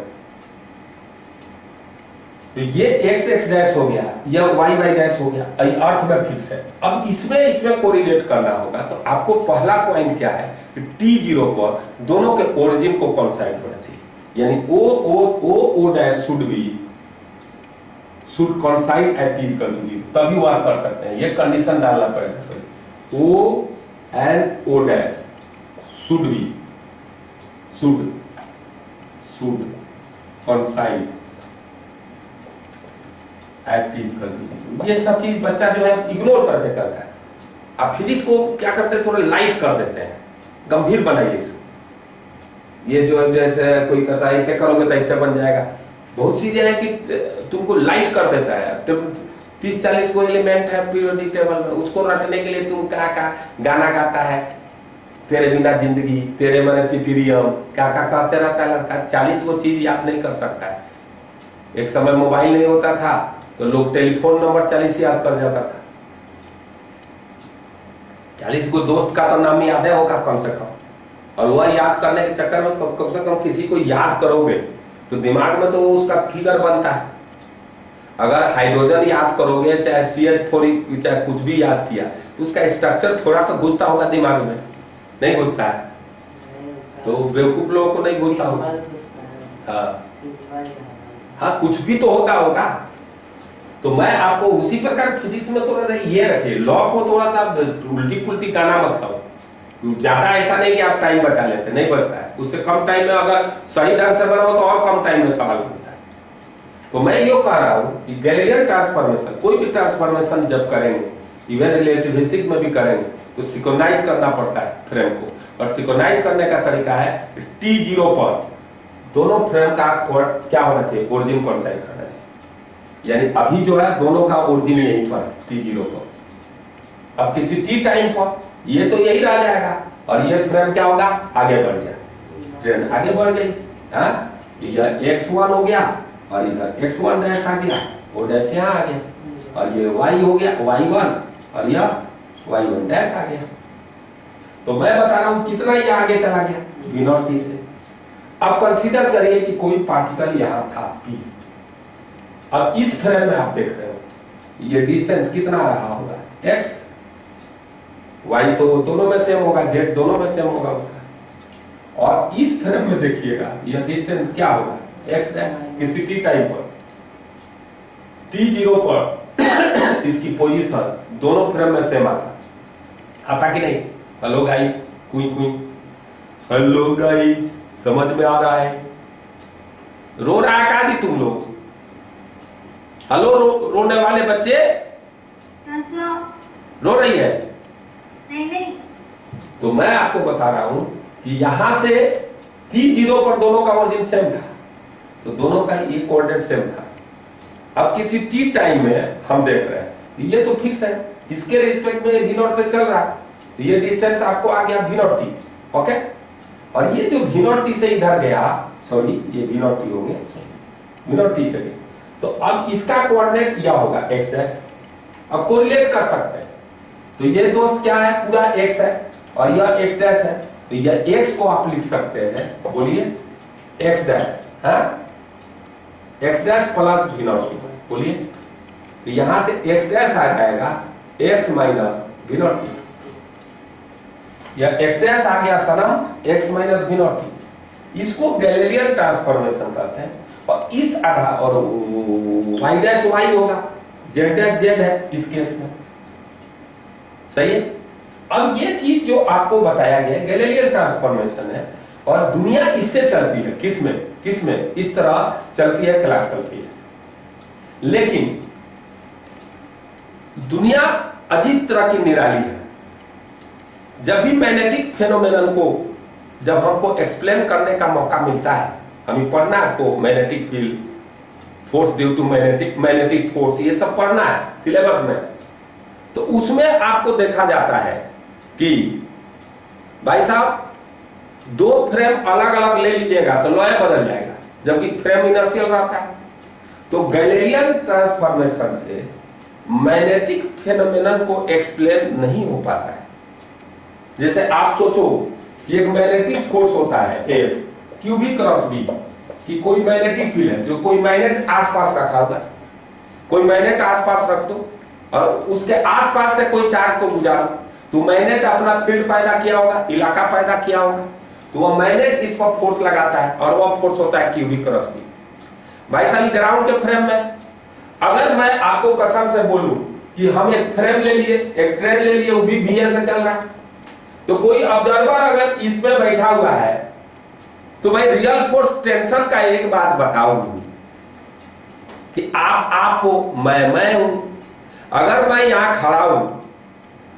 तो ये x डैश हो गया, यह y डैश हो गया, अर्थ में फिक्स है। अब इसमें कोरिलेट करना होगा, तो आपको पहला पॉइंट क्या है, कि T0 पर दोनों के ओरिजिन को कोइंसाइड होना चाहिए, यानी O dash should coincide at T=0, तभी वह कर सकते हैं। ये कंडीशन डालना पड़ेगा पहले, O and O dash should coincide at T=0। ये सब चीज बच्चा जो है इग्नोर करके चलता है। आप फिजिक्स को क्या करते हैं, थोड़ा लाइट कर देते हैं, गंभीर बनाइए इसको। ये जो है जैसे कोई कहता है ऐसे करोगे तो ऐसे बन जाएगा, बहुत चीजें हैं कि तुमको लाइट कर देता है। 30-40 को एलिमेंट है पीरियोडिक टेबल में, उसको रटने के लिए तुम क्या गाना गाता है, तेरे बिना जिंदगी, तेरे मने तितरियम, क्या कहते रहता है लड़का। 40 वो चीज याद नहीं कर सकता है। एक समय मोबाइल नहीं होता था तो लोग टेलीफोन नंबर 40 याद कर जाता था। 40 को दोस्त का तो नाम याद है होगा कम से कम, और वह याद करने के चक्कर में कम से कम किसी को याद करोगे तो दिमाग में तो उसका फिगर बनता है। अगर हाइड्रोजन याद करोगे, चाहे CH4 चाहे कुछ भी याद किया, तो उसका स्ट्रक्चर थोड़ा तो घुसता होगा दिमाग में, नहीं घुसता है? तो बेवकूफ लोगों को नहीं घुसता होगा। हाँ, कुछ भी तो होगा। तो मैं आपको उसी प्रकार फिजिक्स में थोड़ा सा ये रखिए, लॉ को थोड़ा सा उल्टी पुल्टी गाना मत खाओ। ज्यादा ऐसा नहीं कि आप टाइम बचा लेते, नहीं बचता है। उससे कम टाइम में अगर सही ढंग से बनाओ तो और कम टाइम में सवाल बनता है। तो मैं ये कह रहा हूँ कि गैलीलियन ट्रांसफॉर्मेशन, कोई भी ट्रांसफॉर्मेशन जब करेंगे, इवन रिलेटिविस्टिक में भी करेंगे, तो सिंक्रोनाइज करना पड़ता है फ्रेम को। और सिंक्रोनाइज करने का तरीका है T0 पर दोनों फ्रेम का क्या होना चाहिए, ओरिजिन कोइंसाइड करना चाहिए। यानी अभी जो है दोनों का ओरिजिन यहीं पर T0 पर। अब किसी T टाइम पर ये तो यही रह जाएगा, और ये फ्रेम क्या होगा, आगे बढ़ गया, ट्रेन आगे बढ़ गई। हाँ, यह X1 हो गया और इधर X1 डैश आ गया, वो डैश यहाँ आ गया, और ये Y हो गया Y1, और यह Y1 डैश आ गया। तो मैं बता रहा हूं कितना ये आगे चला गया V0T से। अब कंसीडर करिए कि कोई पार्टिकल यहां था P। अब इस फ्रेम में आप देख रहे हो ये डिस्टेंस कितना रहा होगा, X, Y तो दोनों में सेम होगा, Z दोनों में सेम होगा उसका। और इस फ्रेम में देखिएगा यह डिस्टेंस क्या होगा, X डैश। किसी T टाइम पर T0 पर इसकी पोजीशन दोनों फ्रेम में सेम आता कि नहीं? हेलो गाइस, कुई हेलो गाइस, समझ में आ रहा है? रो रहा है का तुम लोग? हेलो, रोने वाले बच्चे रो रही है? नहीं। तो मैं आपको बता रहा हूं कि यहां से T0 पर दोनों का ओरिजिन सेम था, तो दोनों का ये कोऑर्डिनेट सेम था। अब किसी T टाइम में हम देख रहे हैं ये तो फिक्स है, इसके रिस्पेक्ट में V0 से चल रहा है, तो ये डिस्टेंस आपको आ गया V0T। ओके, और ये जो V0T से इधर गया, सॉरी ये V0T हो गया, V0T से गया, तो अब इसका कोऑर्डिनेट यह होगा X डैश। अब कोरिलेट कर सकते हैं, तो ये दोस्त क्या है, पूरा X है और यह X डैश है, तो यह X को आप लिख सकते हैं, बोलिए X डैश, हाँ X डैश प्लस V0T, बोलिए। तो यहां से X डैश आ जाएगा X माइनस V0T, या X डैश आ गया सनम X माइनस V0T। इसको गैलीलियन ट्रांसफॉर्मेशन कहते हैं। और इस आधार, और Y डैश Y होगा, Z डैश Z है इस केस में, सही है। अब ये चीज जो आपको बताया गया गैलीलियन ट्रांसफॉर्मेशन है, और दुनिया इससे चलती है, किसमें इस तरह चलती है क्लासिकल केस में। लेकिन दुनिया अजीब तरह की निराली है। जब भी मैग्नेटिक फेनोमेनन को जब हमको एक्सप्लेन करने का मौका मिलता है, हमें पढ़ना है आपको magnetic field, force due to magnetic force, ये सब पढ़ना है सिलेबस में। तो उसमें आपको देखा जाता है कि भाई साहब दो फ्रेम अलग अलग ले लीजिएगा तो लॉ बदल जाएगा, जबकि फ्रेम इनर्शियल रहता है। तो गैलीलियन ट्रांसफॉर्मेशन से मैग्नेटिक फेनोमेनन को एक्सप्लेन नहीं हो पाता है। जैसे आप सोचो एक मैग्नेटिक फोर्स होता है F, QB क्रॉस B, कि कोई मैग्नेटिक फील्ड है, जो कोई मैग्नेट आसपास रखा हुआ है, कोई मैग्नेट आसपास रख दो और उसके आसपास से कोई चार्ज को गुजारो, तो मैग्नेट अपना फील्ड पैदा किया होगा, इलाका पैदा किया होगा, तो वो मैग्नेट इस पर फोर्स लगाता है और वो फोर्स होता है क्यूबिक क्रॉस बी। भाई साहब ग्राउंड के फ्रेम में अगर मैं आपको कसम से बोलूं कि हम एक फ्रेम ले लिए, एक ट्रेन ले लिए, वो भी बीए से चल रहा है, तो कोई ऑब्जर्वर अगर इसमें बैठा हुआ है तो भाई रियल फोर्स टेंशन का एक बात बताऊंगी कि आप हो, मैं हूं। अगर मैं यहां खड़ा हूं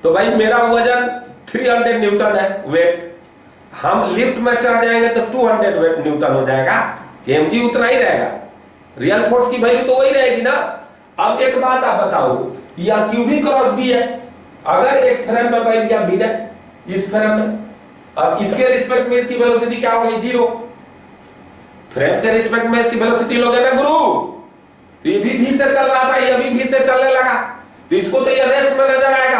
तो भाई मेरा वजन 300 न्यूटन है वेट, हम लिफ्ट में चढ़ जाएंगे तो 200 वेट न्यूटन हो जाएगा, mg उतना ही रहेगा, रियल फोर्स की वैल्यू तो वही रहेगी ना। अब एक बात आप बताओ, यह क्यूबिक क्रॉस बी है, अगर एक फ्रेम में बैठ गया बी डैश इस फ्रेम में, अब इसके रिस्पेक्ट में इसकी वेलोसिटी क्या हो गई, 0। फ्रेम के रिस्पेक्ट में इसकी वेलोसिटी लोगे ना गुरु, तो ये भी v से चल रहा था, ये भी v से चलने लगा, तो इसको तो ये रेस्ट में नजर आएगा,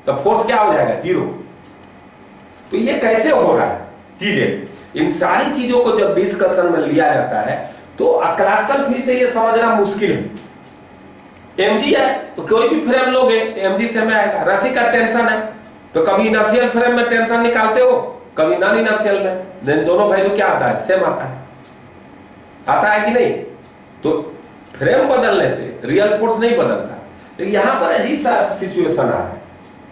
तो फोर्स क्या हो जाएगा, 0। तो ये कैसे हो रहा है चीजें, इन सारी चीजों को जब डिस्कशन में लिया जाता है तो क्लासिकल फिजिक्स से ये समझना मुश्किल है। mg है तो कोई भी फ्रेम लोगे mg से में आएगा, रस्सी का टेंशन है तो कभी इनर्शियल फ्रेम में टेंशन निकालते हो, कभी नॉन इनर्शियल में, देन दोनों वैल्यू क्या आता है, सेम आता है कि नहीं। तो फ्रेम बदलने से रियल फोर्स नहीं बदलता, लेकिन यहां पर अजीब सा सिचुएशन आ रहा है,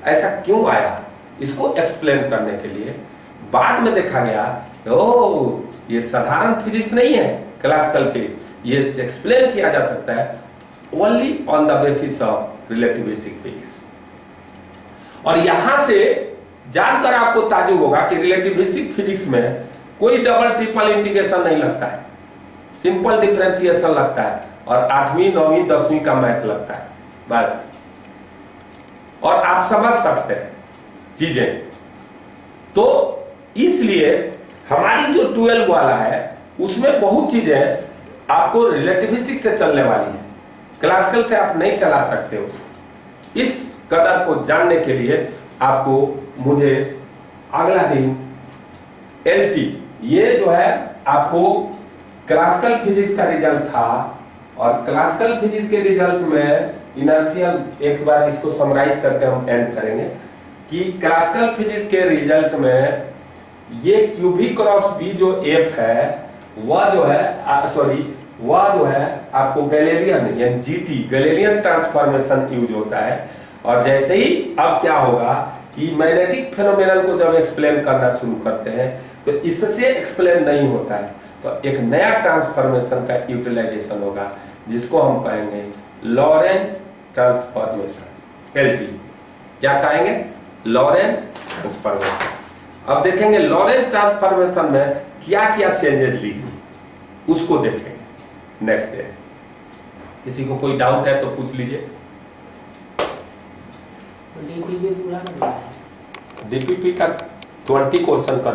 ऐसा क्यों आया, इसको एक्सप्लेन करने के लिए बाद में देखा गया ओ ये साधारण फिजिक्स नहीं है क्लासिकल फिजिक्स, ये एक्सप्लेन किया जा सकता है only on the basis of relativistic physics. और यहां से जानकर आपको ताज्जुब होगा कि रिलेटिविस्टिक फिजिक्स में कोई डबल ट्रिपल इंटीग्रेशन नहीं लगता है, सिंपल डिफरेंशिएशन लगता है और 8वीं 9वीं 10वीं का मैथ लगता है बस, और आप समझ सकते हैं चीजें। तो इसलिए हमारी जो 12 वाला है उसमें बहुत चीजें आपको रिलेटिविस्टिक से चलने वाली है, क्लासिकल से आप नहीं चला सकते उसको। इस कदर को जानने के लिए आपको मुझे अगला दिन LT, ये जो है आपको क्लासिकल फिजिक्स का रिजल्ट था, और क्लासिकल फिजिक्स के रिजल्ट में इनर्शियल, एक बार इसको समराइज करके हम एंड करेंगे कि क्लासिकल फिजिक्स के रिजल्ट में ये क्यूबिक क्रॉस बी जो एफ है वह जो है वह जो है आपको गैलेलियन यानी जीटी गैलेलियन ट्रांसफॉर्मेशन यूज होता है। और जैसे ही अब क्या होगा कि मैग्नेटिक फेनोमेनन को जब एक्सप्लेन करना शुरू करते हैं तो इससे एक्सप्लेन नहीं होता है, तो एक नया ट्रांसफॉर्मेशन का यूटिलाइजेशन होगा जिसको हम कहेंगे लॉरेंट ट्रांसफॉर्मेशन, LT। क्या कहेंगे, लॉरेंट ट्रांसफॉर्मेशन। अब देखेंगे लॉरेंट ट्रांसफॉर्मेशन में क्या क्या चेंजेस ली गई उसको देखेंगे नेक्स्ट डे। किसी को कोई डाउट है तो पूछ लीजिए। डीपीपी पूरा करना है, डीपीपी का 20 क्वेश्चन का